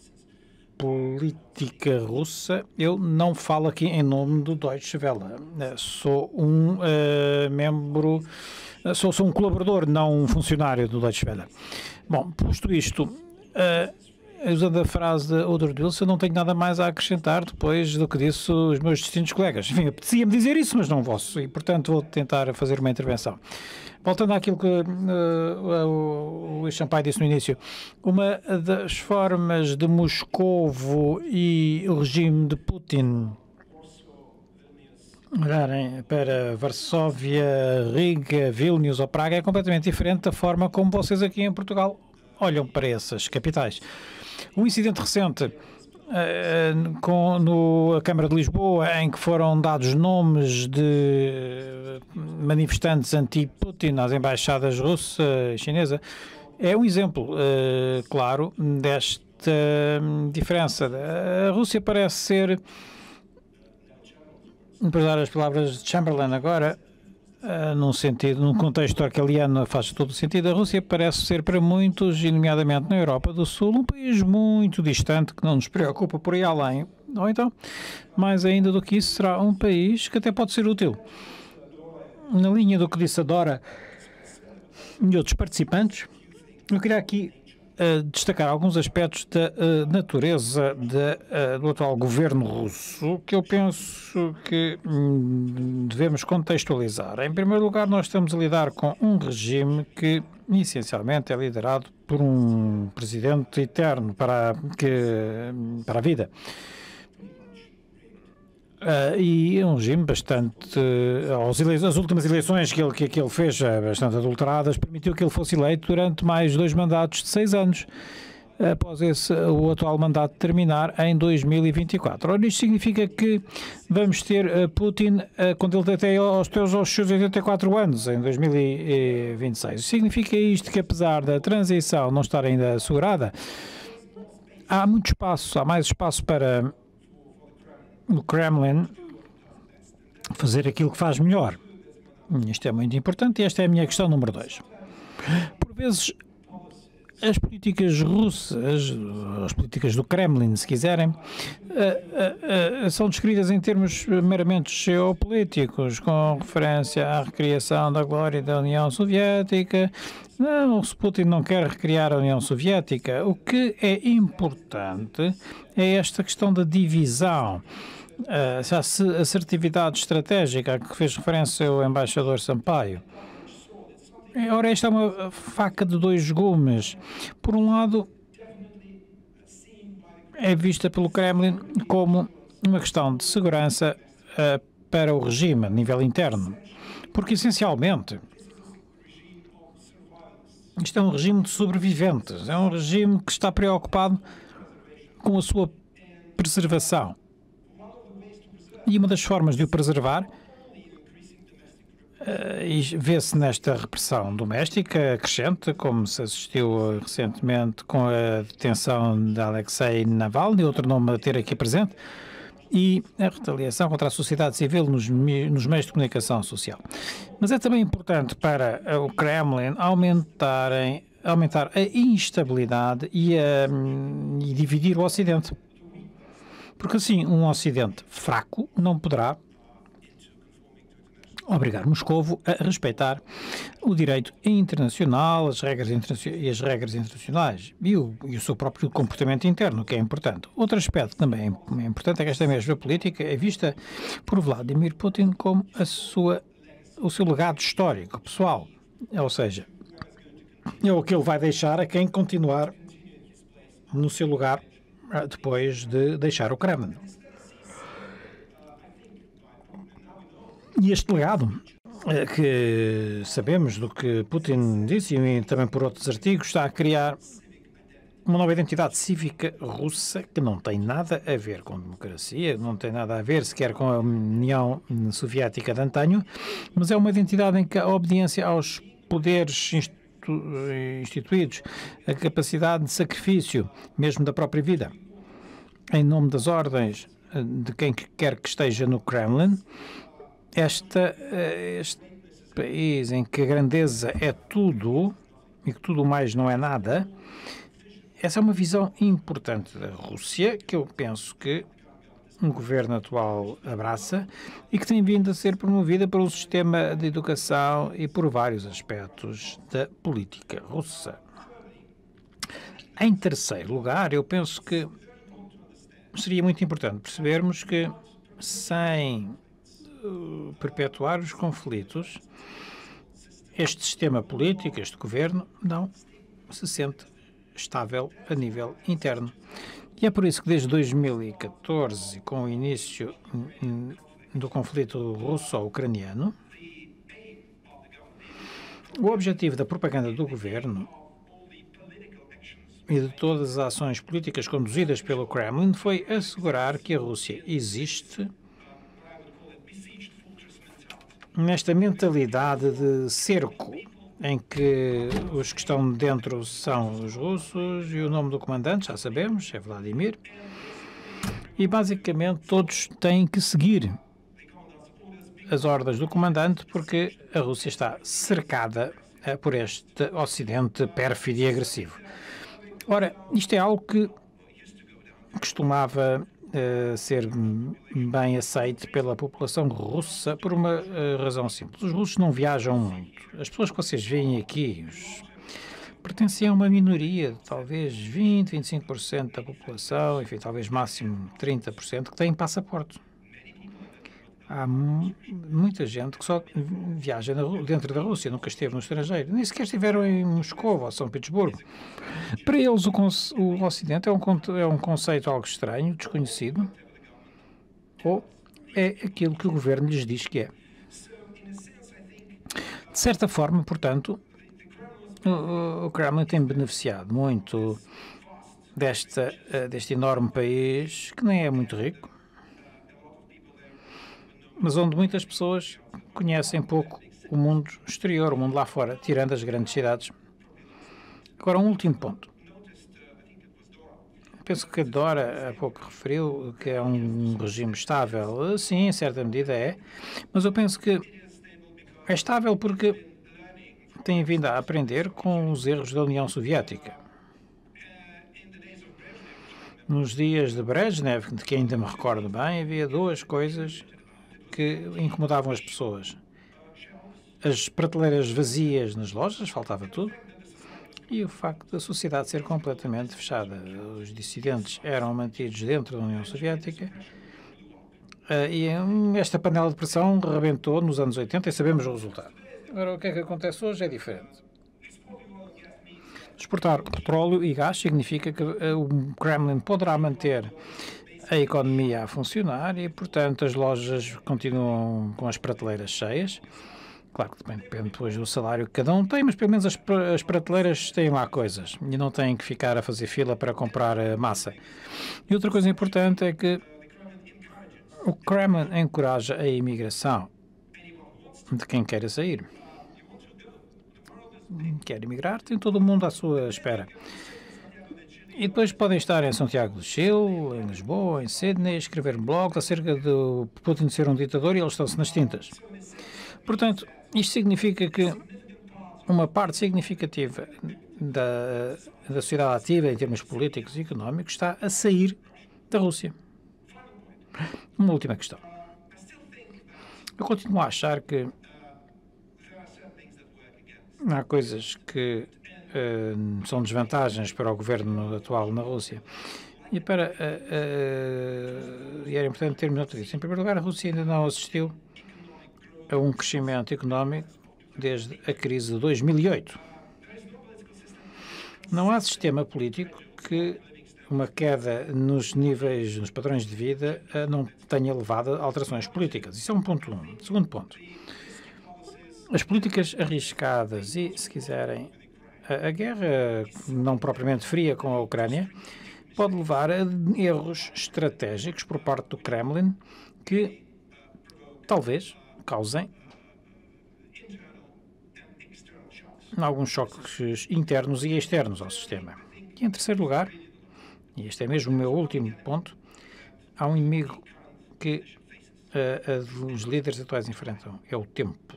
política russa, eu não falo aqui em nome do Deutsche Welle. Sou um membro, sou um colaborador, não um funcionário do Deutsche Welle. Bom, posto isto, usando a frase de Woodrow Wilson, não tenho nada mais a acrescentar depois do que disse os meus distintos colegas. Enfim, apetecia-me dizer isso, mas não posso, e portanto vou tentar fazer uma intervenção. Voltando àquilo que o Luís Champagne disse no início, uma das formas de Moscovo e o regime de Putin olharem para Varsóvia, Riga, Vilnius ou Praga é completamente diferente da forma como vocês aqui em Portugal olham para essas capitais. Um incidente recente na Câmara de Lisboa, em que foram dados nomes de manifestantes anti-Putin às embaixadas russa e chinesa, é um exemplo claro desta diferença. A Rússia parece ser, para usar as palavras de Chamberlain agora, num contexto orwelliano faz todo o sentido, a Rússia parece ser para muitos, e nomeadamente na Europa do Sul, um país muito distante que não nos preocupa por aí além, ou então, mais ainda do que isso, será um país que até pode ser útil. Na linha do que disse a Dora e outros participantes, eu queria aqui destacar alguns aspectos da natureza do atual governo russo que eu penso que devemos contextualizar. Em primeiro lugar, nós estamos a lidar com um regime que essencialmente é liderado por um presidente eterno para a vida. E é um regime bastante... as últimas eleições que ele fez, bastante adulteradas, permitiu que ele fosse eleito durante mais 2 mandatos de 6 anos, após o atual mandato terminar em 2024. Ora, isto significa que vamos ter Putin quando ele até aos seus 84 anos, em 2026. Significa isto que, apesar da transição não estar ainda assegurada, há muito espaço, há mais espaço para o Kremlin fazer aquilo que faz melhor. Isto é muito importante e esta é a minha questão número 2. Por vezes, as políticas russas, as políticas do Kremlin, se quiserem, são descritas em termos meramente geopolíticos, com referência à recriação da glória da União Soviética. Não, se Putin não quer recriar a União Soviética, o que é importante é esta questão da divisão, essa assertividade estratégica a que fez referência o embaixador Sampaio. Ora, esta é uma faca de 2 gumes. Por um lado, é vista pelo Kremlin como uma questão de segurança para o regime a nível interno, porque essencialmente isto é um regime de sobreviventes, é um regime que está preocupado com a sua preservação. E uma das formas de o preservar e vê-se nesta repressão doméstica crescente, como se assistiu recentemente com a detenção de Alexei Navalny, outro nome a ter aqui presente, e a retaliação contra a sociedade civil nos meios de comunicação social. Mas é também importante para o Kremlin aumentar a instabilidade e dividir o Ocidente. Porque assim, um Ocidente fraco não poderá obrigar Moscovo a respeitar o direito internacional, as regras internacionais e o seu próprio comportamento interno, que é importante. Outro aspecto que também é importante é que esta mesma política é vista por Vladimir Putin como o seu legado histórico, pessoal. Ou seja, é o que ele vai deixar a quem continuar no seu lugar depois de deixar o Kremlin. E este legado, que sabemos do que Putin disse e também por outros artigos, está a criar uma nova identidade cívica russa que não tem nada a ver com democracia, não tem nada a ver sequer com a União Soviética de antanho, mas é uma identidade em que a obediência aos poderes instituídos, a capacidade de sacrifício, mesmo da própria vida, em nome das ordens de quem quer que esteja no Kremlin, este país em que a grandeza é tudo e que tudo mais não é nada, essa é uma visão importante da Rússia que eu penso que o governo atual abraça e que tem vindo a ser promovida pelo sistema de educação e por vários aspectos da política russa. Em terceiro lugar, eu penso que seria muito importante percebermos que, sem perpetuar os conflitos, este sistema político, este governo, não se sente estável a nível interno. E é por isso que desde 2014, com o início do conflito russo-ucraniano, o objetivo da propaganda do governo e de todas as ações políticas conduzidas pelo Kremlin foi assegurar que a Rússia existe nesta mentalidade de cerco, em que os que estão dentro são os russos e o nome do comandante, já sabemos, é Vladimir, e basicamente todos têm que seguir as ordens do comandante porque a Rússia está cercada por este Ocidente pérfido e agressivo. Ora, isto é algo que costumava ser bem aceito pela população russa por uma razão simples. Os russos não viajam muito. As pessoas que vocês veem aqui pertencem a uma minoria de talvez 20, 25% da população, enfim, talvez máximo 30%, que têm passaporte. Há muita gente que só viaja dentro da Rússia, nunca esteve no estrangeiro, nem sequer estiveram em Moscou ou São Petersburgo. Para eles, o Ocidente é um conceito algo estranho, desconhecido, ou é aquilo que o governo lhes diz que é. De certa forma, portanto, o Kremlin tem beneficiado muito deste enorme país, que nem é muito rico, mas onde muitas pessoas conhecem pouco o mundo exterior, o mundo lá fora, tirando as grandes cidades. Agora, um último ponto. Penso que a Dora há pouco referiu que é um regime estável. Sim, em certa medida é, mas eu penso que é estável porque tem vindo a aprender com os erros da União Soviética. Nos dias de Brezhnev, de que ainda me recordo bem, havia duas coisas que incomodavam as pessoas. As prateleiras vazias nas lojas, faltava tudo, e o facto da sociedade ser completamente fechada. Os dissidentes eram mantidos dentro da União Soviética e esta panela de pressão rebentou nos anos 80 e sabemos o resultado. Agora, o que é que acontece hoje é diferente. Exportar petróleo e gás significa que o Kremlin poderá manter a economia a funcionar e, portanto, as lojas continuam com as prateleiras cheias. Claro que depende depois do salário que cada um tem, mas pelo menos as prateleiras têm lá coisas e não têm que ficar a fazer fila para comprar massa. E outra coisa importante é que o Kremlin encoraja a imigração de quem queira sair. Quer emigrar, tem todo o mundo à sua espera. E depois podem estar em Santiago do Chile, em Lisboa, em Sydney, escrever blogs acerca do Putin ser um ditador e eles estão-se nas tintas. Portanto, isto significa que uma parte significativa da sociedade ativa em termos políticos e económicos está a sair da Rússia. Uma última questão. Eu continuo a achar que há coisas que são desvantagens para o governo atual na Rússia. E era importante termos nota disso. Em primeiro lugar, a Rússia ainda não assistiu a um crescimento económico desde a crise de 2008. Não há sistema político que uma queda nos níveis, nos padrões de vida, não tenha levado a alterações políticas. Isso é um ponto 1. Segundo ponto, as políticas arriscadas e, se quiserem, a guerra não propriamente fria com a Ucrânia pode levar a erros estratégicos por parte do Kremlin que talvez causem alguns choques internos e externos ao sistema. E em terceiro lugar, e este é mesmo o meu último ponto, há um inimigo que os líderes atuais enfrentam, é o tempo.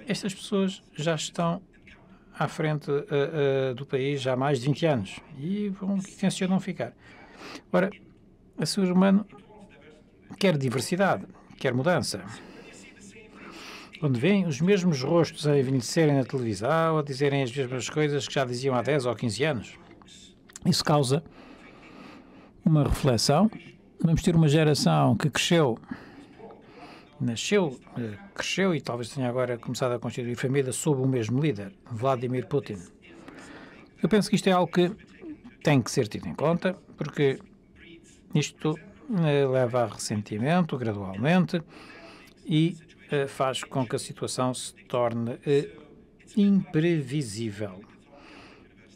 Estas pessoas já estão à frente do país já há mais de 20 anos e tencionam ficar. Ora, o ser humano quer diversidade, quer mudança. Quando veem os mesmos rostos a envelhecerem na televisão, a dizerem as mesmas coisas que já diziam há 10 ou 15 anos, isso causa uma reflexão. Vamos ter uma geração que cresceu e talvez tenha agora começado a constituir família sob o mesmo líder, Vladimir Putin. Eu penso que isto é algo que tem que ser tido em conta, porque isto leva a ressentimento gradualmente e faz com que a situação se torne imprevisível.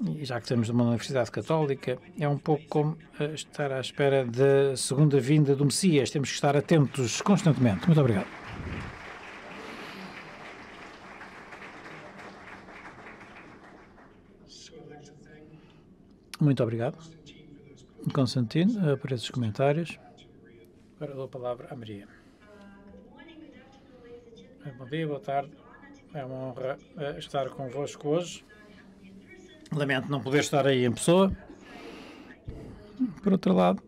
E já que estamos numa universidade católica, é um pouco como estar à espera da segunda vinda do Messias. Temos que estar atentos constantemente. Muito obrigado. Muito obrigado, Constantino, por esses comentários. Agora dou a palavra à Maria. Bom dia, boa tarde. É uma honra estar convosco hoje. Lamento não poder estar aí em pessoa. Por outro lado,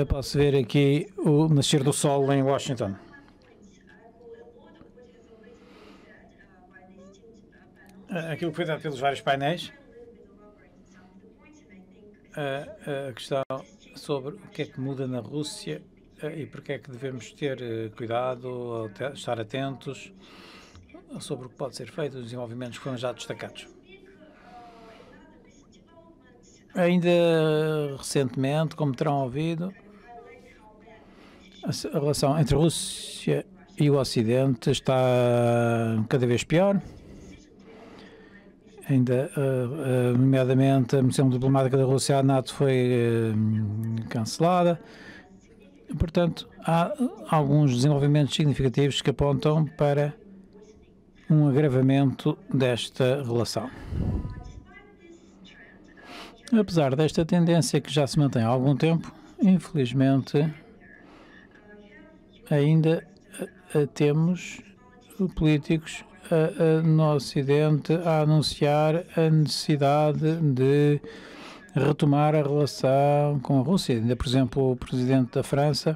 posso ver aqui o nascer do sol em Washington. Aquilo que foi dado pelos vários painéis, a questão sobre o que é que muda na Rússia e porque é que devemos ter cuidado, estar atentos sobre o que pode ser feito, os desenvolvimentos que foram já destacados. Ainda recentemente, como terão ouvido, a relação entre a Rússia e o Ocidente está cada vez pior. Ainda, nomeadamente, a missão diplomática da Rússia à NATO foi cancelada. Portanto, há alguns desenvolvimentos significativos que apontam para um agravamento desta relação. Apesar desta tendência que já se mantém há algum tempo, infelizmente, ainda temos políticos no Ocidente a anunciar a necessidade de retomar a relação com a Rússia. Ainda, por exemplo, o presidente da França,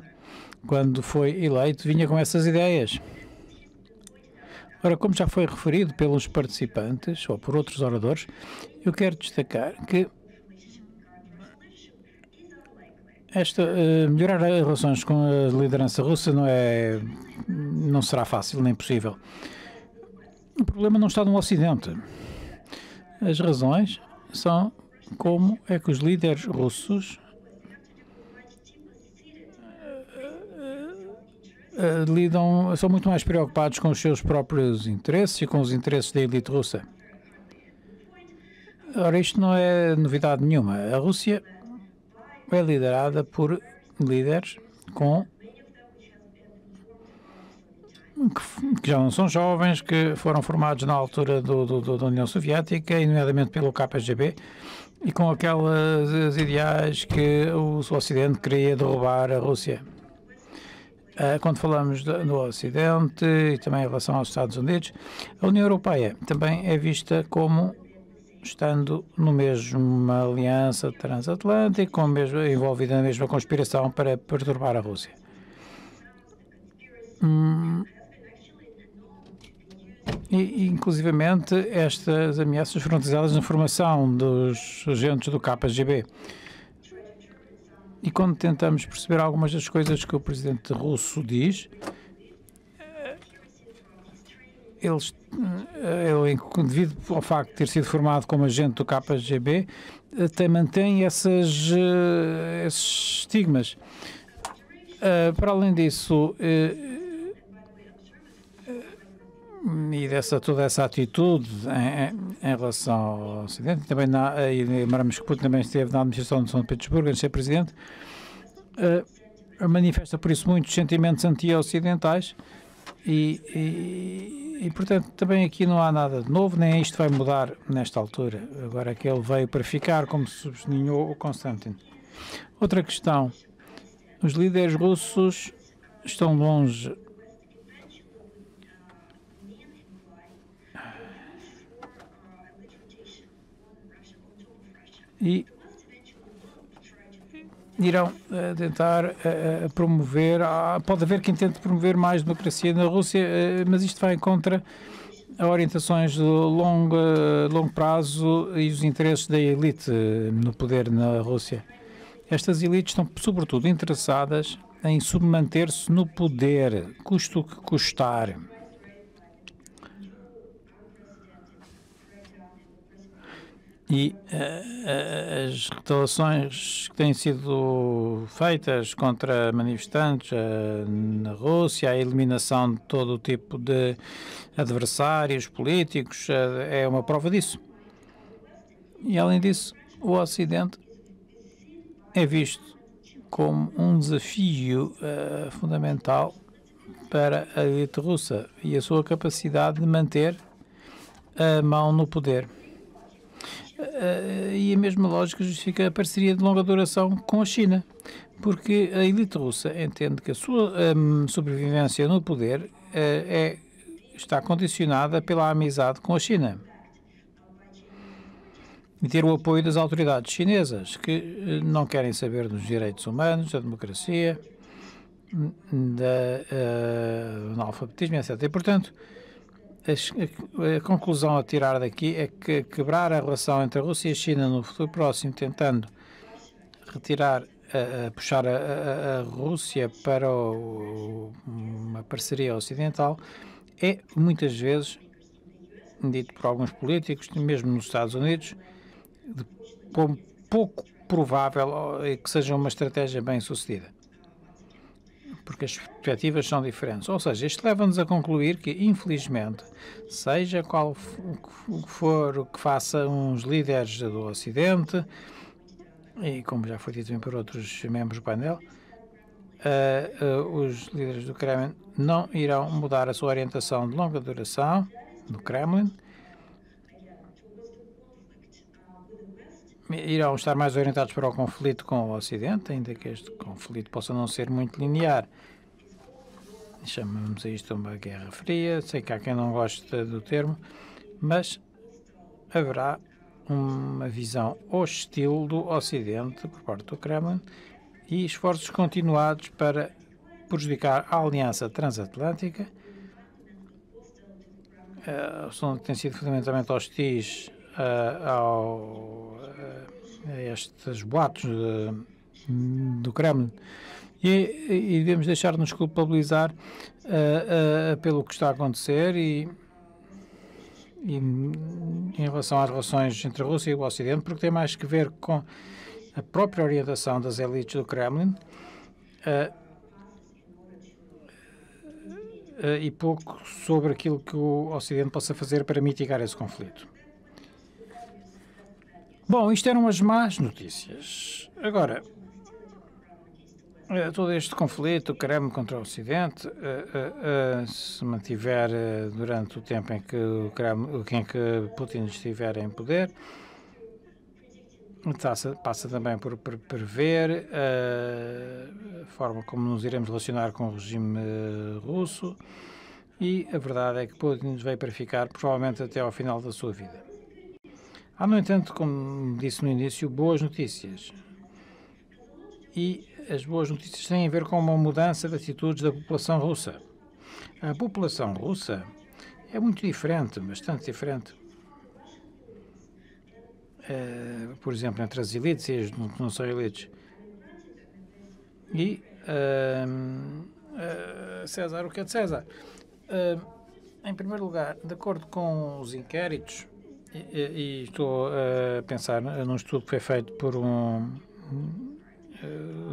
quando foi eleito, vinha com essas ideias. Ora, como já foi referido pelos participantes ou por outros oradores, eu quero destacar que melhorar as relações com a liderança russa não será fácil nem possível. O problema não está no Ocidente. As razões são como é que os líderes russos são muito mais preocupados com os seus próprios interesses e com os interesses da elite russa. Ora, isto não é novidade nenhuma. A Rússia é liderada por líderes que já não são jovens, que foram formados na altura da União Soviética, e nomeadamente pelo KGB, e com aquelas ideais que o Ocidente queria derrubar a Rússia. Quando falamos do Ocidente e também em relação aos Estados Unidos, a União Europeia também é vista como estando na mesma aliança transatlântica, envolvida na mesma conspiração para perturbar a Rússia. E, inclusivamente, estas ameaças foram utilizadas na formação dos agentes do KGB. E quando tentamos perceber algumas das coisas que o presidente russo diz, ele, devido ao facto de ter sido formado como agente do KGB, mantém esses estigmas. Para além disso, e toda essa atitude em relação ao Ocidente, também lembramos que Putin também esteve na administração de São Petersburgo, antes de ser presidente, manifesta por isso muitos sentimentos anti-ocidentais e, portanto, também aqui não há nada de novo, nem isto vai mudar nesta altura, agora que ele veio para ficar, como sublinhou o Konstantin. Outra questão, os líderes russos estão longe e irão tentar promover, pode haver quem tente promover mais democracia na Rússia, mas isto vai contra as orientações de longo prazo e os interesses da elite no poder na Rússia. Estas elites estão sobretudo interessadas em submanter-se no poder, custe o que custar. E as retaliações que têm sido feitas contra manifestantes na Rússia, a eliminação de todo o tipo de adversários políticos, é uma prova disso. E, além disso, o Ocidente é visto como um desafio fundamental para a elite russa e a sua capacidade de manter a mão no poder. E a mesma lógica justifica a parceria de longa duração com a China, porque a elite russa entende que a sua sobrevivência no poder está condicionada pela amizade com a China e ter o apoio das autoridades chinesas, que não querem saber dos direitos humanos, da democracia, do analfabetismo, etc. E, portanto, a conclusão a tirar daqui é que quebrar a relação entre a Rússia e a China no futuro próximo, tentando puxar a Rússia para uma parceria ocidental, é muitas vezes, dito por alguns políticos, mesmo nos Estados Unidos, como pouco provável que seja uma estratégia bem sucedida, porque as perspectivas são diferentes. Ou seja, isto leva-nos a concluir que, infelizmente, seja qual for o que façam os líderes do Ocidente, e como já foi dito também por outros membros do painel, os líderes do Kremlin não irão mudar a sua orientação de longa duração do Kremlin, irão estar mais orientados para o conflito com o Ocidente, ainda que este conflito possa não ser muito linear. Chamamos a isto uma guerra fria, sei que há quem não goste do termo, mas haverá uma visão hostil do Ocidente por parte do Kremlin e esforços continuados para prejudicar a aliança transatlântica. Têm sido fundamentalmente hostis a estes boatos do Kremlin e devemos deixar-nos culpabilizar pelo que está a acontecer e em relação às relações entre a Rússia e o Ocidente, porque tem mais que ver com a própria orientação das elites do Kremlin e pouco sobre aquilo que o Ocidente possa fazer para mitigar esse conflito. Bom, isto eram as más notícias. Agora, todo este conflito, o Kremlin contra o Ocidente, se mantiver durante o tempo em que Putin estiver em poder, passa também por prever a forma como nos iremos relacionar com o regime russo e a verdade é que Putin veio para ficar provavelmente até ao final da sua vida. Há, no entanto, como disse no início, boas notícias. E as boas notícias têm a ver com uma mudança de atitudes da população russa. A população russa é muito diferente, bastante diferente. Por exemplo, entre as elites e as que não são elites. E César, o que é de César? Em primeiro lugar, de acordo com os inquéritos, e estou a pensar num estudo que foi feito por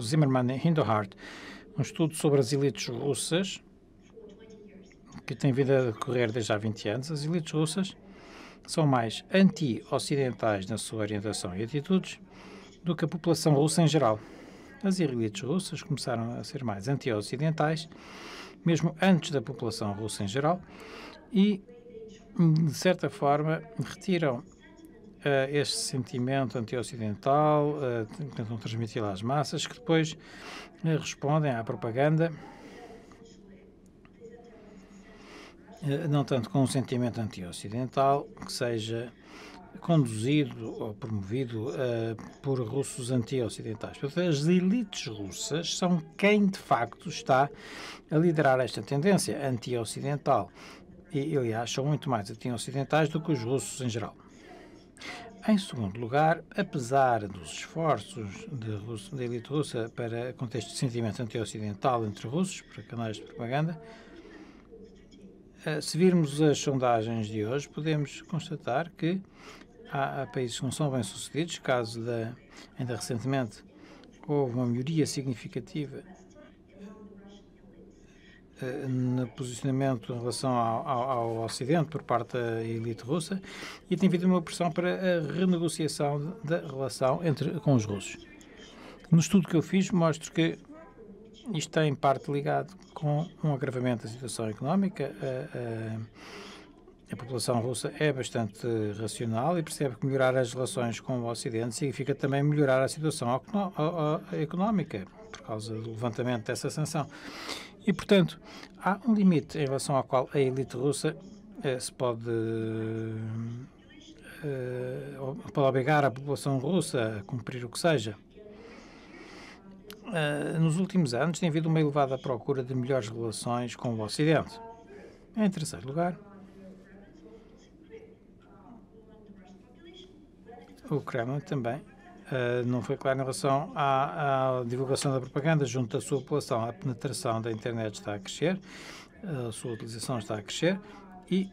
Zimmerman e Hinderhardt, um estudo sobre as elites russas, que tem vindo a decorrer desde há 20 anos. As elites russas são mais anti-ocidentais na sua orientação e atitudes do que a população russa em geral. As elites russas começaram a ser mais anti-ocidentais, mesmo antes da população russa em geral, e, de certa forma, retiram este sentimento anti-ocidental, tentam transmiti-lo às massas, que depois respondem à propaganda, não tanto com um sentimento anti-ocidental, que seja conduzido ou promovido por russos anti-ocidentais. Portanto, as elites russas são quem, de facto, está a liderar esta tendência anti-ocidental. E, aliás, são muito mais anti-ocidentais do que os russos em geral. Em segundo lugar, apesar dos esforços da elite russa para contexto de sentimento anti-ocidental entre russos, para canais de propaganda, se virmos as sondagens de hoje, podemos constatar que há países que não são bem-sucedidos. Caso ainda recentemente, houve uma melhoria significativa no posicionamento em relação ao Ocidente por parte da elite russa, e tem havido uma pressão para a renegociação da relação com os russos. No estudo que eu fiz, mostro que isto está em parte ligado com um agravamento da situação económica. A população russa é bastante racional e percebe que melhorar as relações com o Ocidente significa também melhorar a situação económica, por causa do levantamento dessa sanção. E, portanto, há um limite em relação ao qual a elite russa se pode obrigar a população russa a cumprir o que seja. Nos últimos anos tem havido uma elevada procura de melhores relações com o Ocidente. Em terceiro lugar, o Kremlin também não foi claro em relação à divulgação da propaganda junto da sua população. A penetração da internet está a crescer, a sua utilização está a crescer, e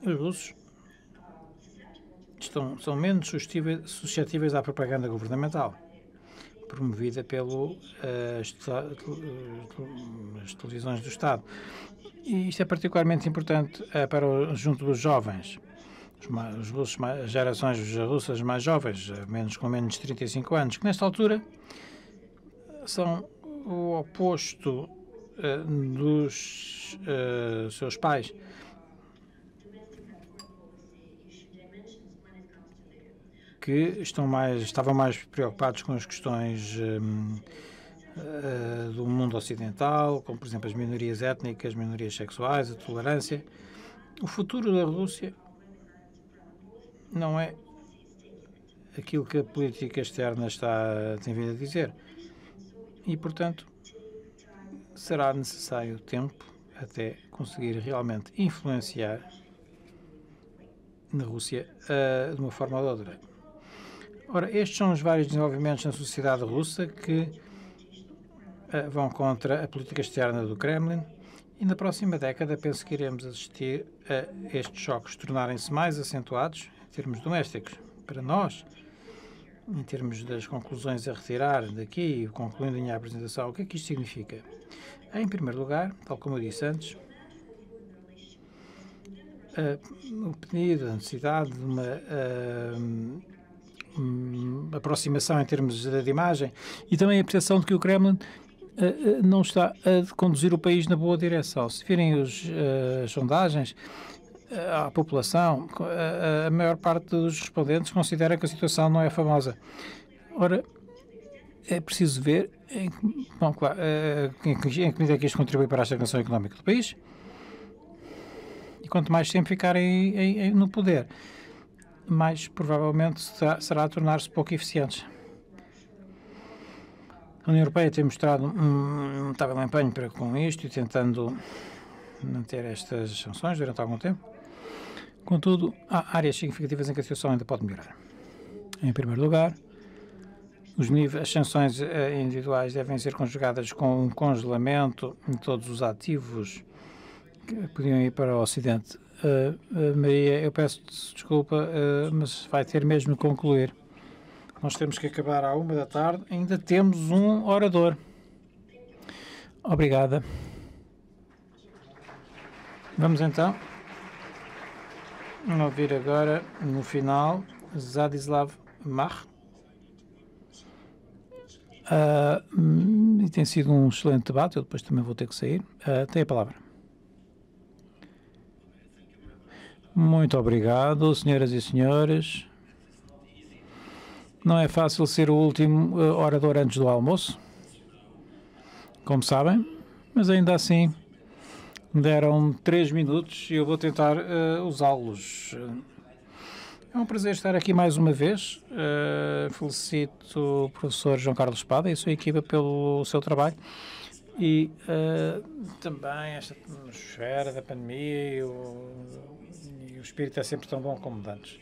os russos são menos suscetíveis à propaganda governamental, promovida pelas televisões do Estado. E isto é particularmente importante junto dos jovens. Os russos, as gerações russas mais jovens, com menos de 35 anos, que nesta altura são o oposto dos seus pais. Que estavam mais preocupados com as questões do mundo ocidental, como, por exemplo, as minorias étnicas, minorias sexuais, a tolerância. O futuro da Rússia não é aquilo que a política externa tem vindo a dizer. E, portanto, será necessário tempo até conseguir realmente influenciar na Rússia de uma forma ou de outra. Ora, estes são os vários desenvolvimentos na sociedade russa que vão contra a política externa do Kremlin, e na próxima década penso que iremos assistir a estes choques tornarem-se mais acentuados em termos domésticos. Para nós, em termos das conclusões a retirar daqui, concluindo a minha apresentação, o que é que isto significa? Em primeiro lugar, tal como eu disse antes, o pedido, a necessidade de uma aproximação em termos de imagem, e também a percepção de que o Kremlin não está a conduzir o país na boa direção. Se virem as sondagens, à população, a maior parte dos respondentes considera que a situação não é famosa. Ora, é preciso ver em que medida é que isto contribui para a estagnação económica do país, e quanto mais tempo ficarem no poder, mais provavelmente será a tornar-se pouco eficientes. A União Europeia tem mostrado um notável empenho com isto e tentando manter estas sanções durante algum tempo. Contudo, há áreas significativas em que a situação ainda pode melhorar. Em primeiro lugar, as sanções individuais devem ser conjugadas com um congelamento de todos os ativos que podiam ir para o Ocidente. Maria, eu peço desculpa, mas vai ter mesmo de concluir. Nós temos que acabar à 1 da tarde. Ainda temos um orador. Obrigada. Vamos então ouvir agora, no final, Zadislav Mach. E tem sido um excelente debate. Eu depois também vou ter que sair. Tem a palavra. Muito obrigado, senhoras e senhores. Não é fácil ser o último orador antes do almoço, como sabem, mas ainda assim deram 3 minutos e eu vou tentar usá-los. É um prazer estar aqui mais uma vez. Felicito o professor João Carlos Espada e a sua equipa pelo seu trabalho e também esta atmosfera da pandemia e o espírito é sempre tão bom como antes.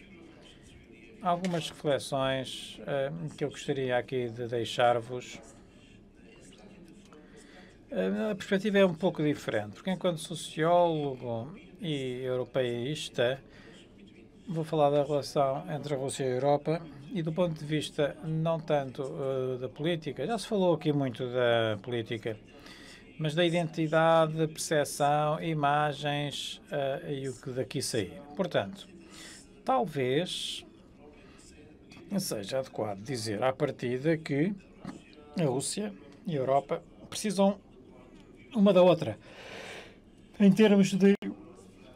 Algumas reflexões que eu gostaria aqui de deixar-vos. A perspectiva é um pouco diferente, porque enquanto sociólogo e europeísta, vou falar da relação entre a Rússia e a Europa e do ponto de vista não tanto da política, já se falou aqui muito da política, mas da identidade, percepção, imagens e o que daqui sair. Portanto, talvez seja adequado dizer à partida que a Rússia e a Europa precisam uma da outra em termos de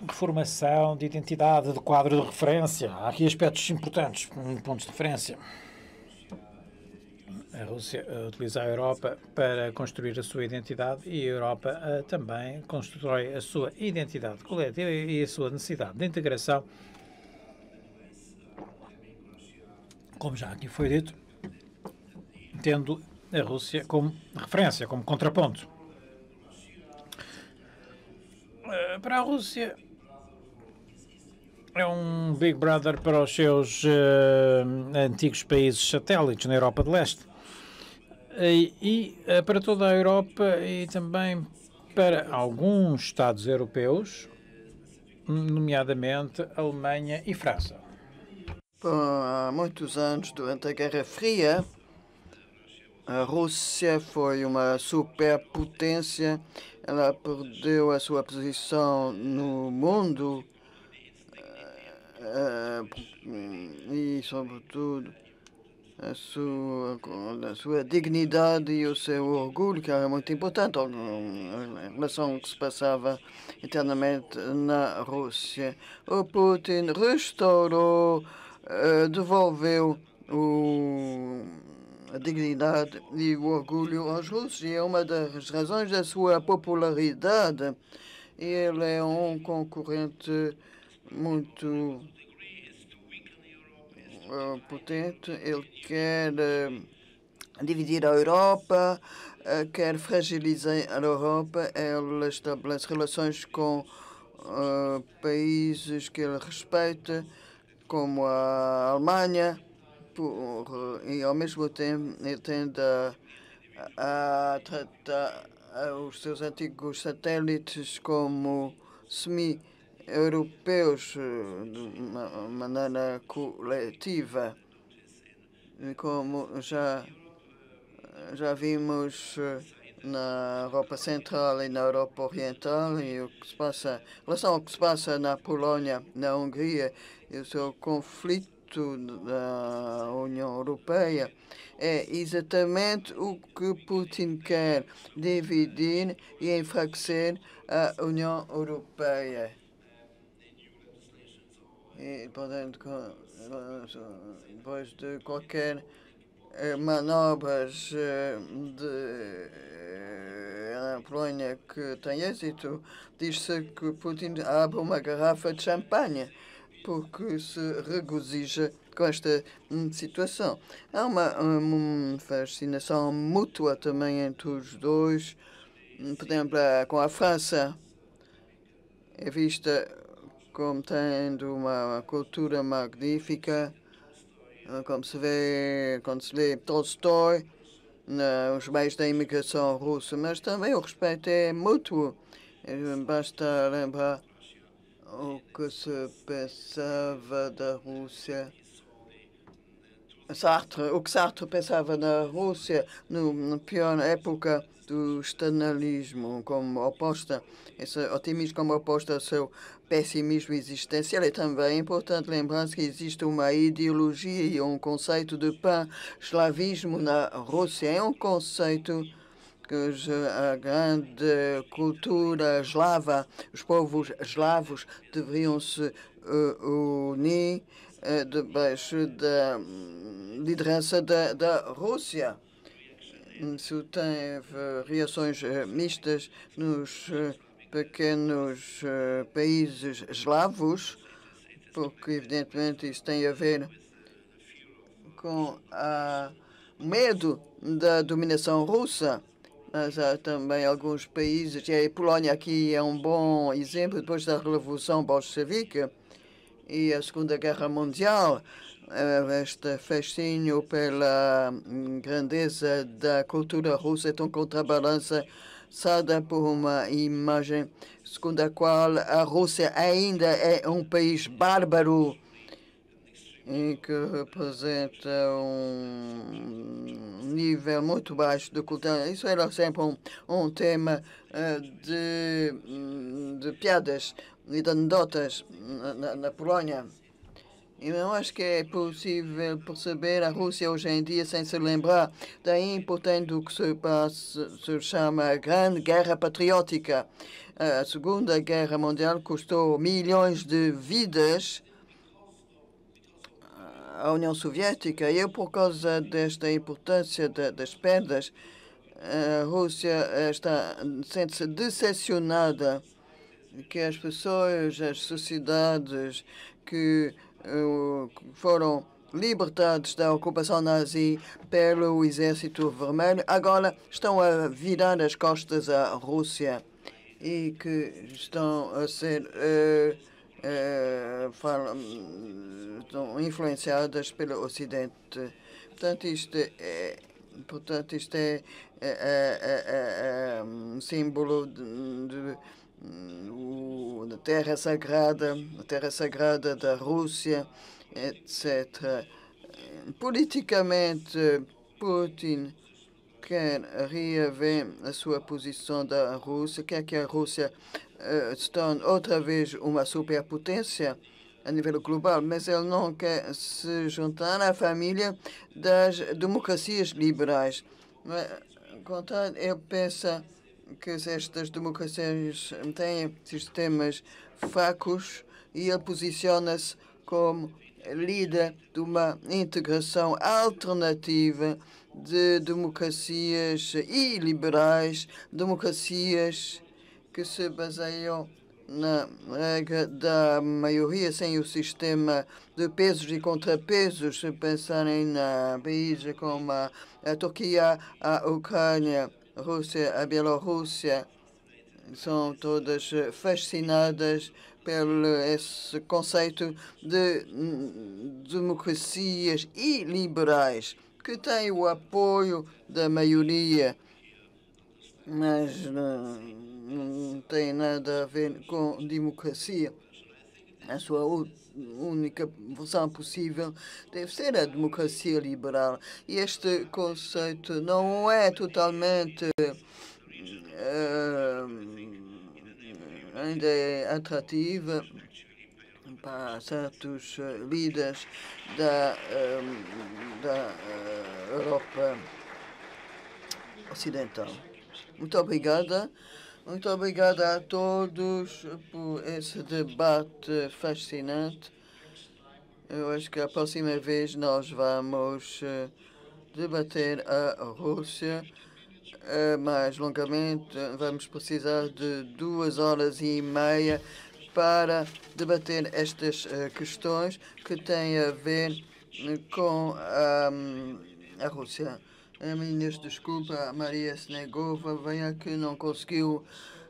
reformação, de identidade, de quadro de referência. Há aqui aspectos importantes, pontos de referência. A Rússia utiliza a Europa para construir a sua identidade e a Europa também constrói a sua identidade coletiva e a sua necessidade de integração, como já aqui foi dito, tendo a Rússia como referência, como contraponto. Para a Rússia, é um Big Brother para os seus antigos países satélites na Europa de Leste. E para toda a Europa e também para alguns Estados europeus, nomeadamente Alemanha e França. Há muitos anos, durante a Guerra Fria, a Rússia foi uma superpotência. Ela perdeu a sua posição no mundo e, sobretudo, a sua dignidade e o seu orgulho, que era muito importante em relação ao que se passava internamente na Rússia. O Putin restaurou, devolveu a dignidade e o orgulho aos russos, e é uma das razões da sua popularidade. Ele é um concorrente muito potente. Ele quer dividir a Europa, quer fragilizar a Europa. Ele estabelece relações com países que ele respeita, como a Alemanha, e ao mesmo tempo ele tende a tratar os seus antigos satélites como semi-europeus de uma maneira coletiva. E como já vimos na Europa Central e na Europa Oriental, e o que se passa, em relação ao que se passa na Polónia, na Hungria, e o seu conflito da União Europeia, é exatamente o que Putin quer: dividir e enfraquecer a União Europeia. E, portanto, depois de qualquer manobras na Polónia que tem êxito, diz-se que Putin abre uma garrafa de champanhe porque se regozija com esta situação. Há uma fascinação mútua também entre os dois. Por exemplo, com a França é vista como tendo uma cultura magnífica, como se vê quando se lê Tolstói, os meios da imigração russa, mas também o respeito é mútuo Basta lembrar o que se pensava da Rússia. O que Sartre pensava na Rússia na pior época do stalinismo, como oposta, esse otimismo como oposta ao seu pessimismo existencial. É também importante lembrar-se que existe uma ideologia e um conceito de pan-eslavismo na Rússia. É um conceito que a grande cultura eslava, os povos eslavos deveriam se unir debaixo da liderança da Rússia. Isso teve reações mistas nos pequenos países eslavos, porque, evidentemente, isso tem a ver com o medo da dominação russa. Mas há também alguns países, e a Polónia aqui é um bom exemplo, depois da Revolução Bolchevique e a Segunda Guerra Mundial, este fascínio pela grandeza da cultura russa é tão contrabalançada por uma imagem segundo a qual a Rússia ainda é um país bárbaro e que representa um nível muito baixo de cultura. Isso era sempre um tema de piadas e de anedotas na Polónia. E eu acho que é possível perceber a Rússia hoje em dia sem se lembrar da importância do que se chama a Grande Guerra Patriótica. A Segunda Guerra Mundial custou milhões de vidas à União Soviética. E por causa desta importância das perdas, a Rússia sente-se decepcionada que as pessoas, as sociedades que foram libertados da ocupação nazi pelo Exército Vermelho agora estão a virar as costas à Rússia e que estão a ser estão influenciadas pelo Ocidente. Portanto, isto é um símbolo da terra sagrada da Rússia, etc. Politicamente, Putin quer reaver a sua posição da Rússia, quer que a Rússia se torne outra vez uma superpotência a nível global, mas ele não quer se juntar à família das democracias liberais. Contrário, ele pensa que estas democracias têm sistemas fracos e ele posiciona-se como líder de uma integração alternativa de democracias iliberais, democracias que se baseiam na regra da maioria, sem o sistema de pesos e contrapesos. Se pensarem na países como a Turquia, a Ucrânia, a Rússia, a Bielorrússia, são todas fascinadas pelo esse conceito de democracias iliberais, que têm o apoio da maioria, mas não tem nada a ver com democracia. A sua única versão possível deve ser a democracia liberal. E este conceito não é totalmente ainda é atrativa para certos líderes da Europa Ocidental. Muito obrigada. Muito obrigada a todos por esse debate fascinante. Eu acho que a próxima vez nós vamos debater a Rússia mais longamente. Vamos precisar de 2 horas e meia para debater estas questões que têm a ver com a Rússia. A minha desculpa, a Maria Snegova veio aqui, não conseguiu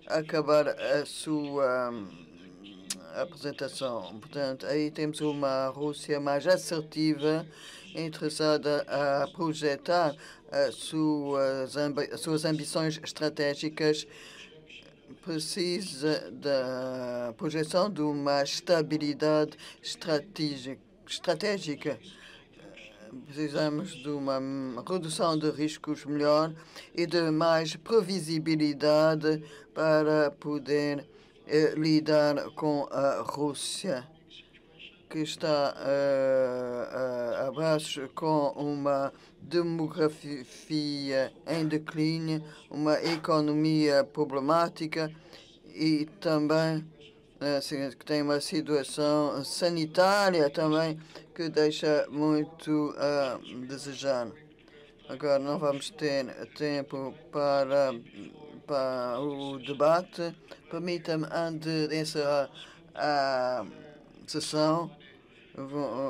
acabar a sua apresentação. Portanto, aí temos uma Rússia mais assertiva, interessada a projetar as suas ambições estratégicas precisa da projeção de uma estabilidade estratégica. Precisamos de uma redução de riscos melhor e de mais previsibilidade para poder lidar com a Rússia, que está abaixo com uma demografia em declínio, uma economia problemática e também que tem uma situação sanitária também que deixa muito a desejar. Agora não vamos ter tempo para o debate. Permita-me, antes de encerrar a sessão,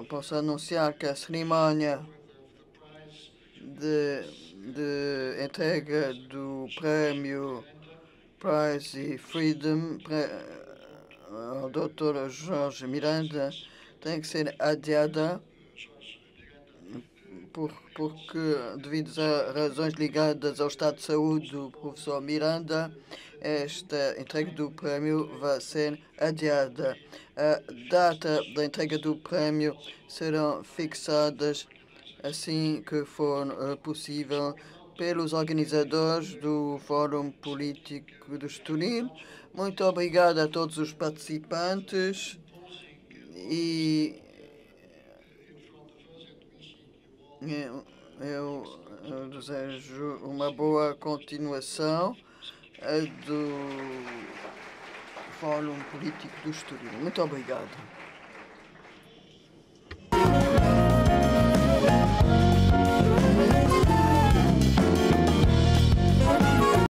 posso anunciar que a cerimónia de entrega do prémio Prize e Freedom ao Dr. Jorge Miranda tem que ser adiada porque, devido a razões ligadas ao estado de saúde do professor Miranda, esta entrega do prémio vai ser adiada. A data da entrega do prémio serão fixadas assim que for possível pelos organizadores do Fórum Político do Estoril. Muito obrigado a todos os participantes e eu desejo uma boa continuação do Fórum Político do Estoril. Muito obrigado.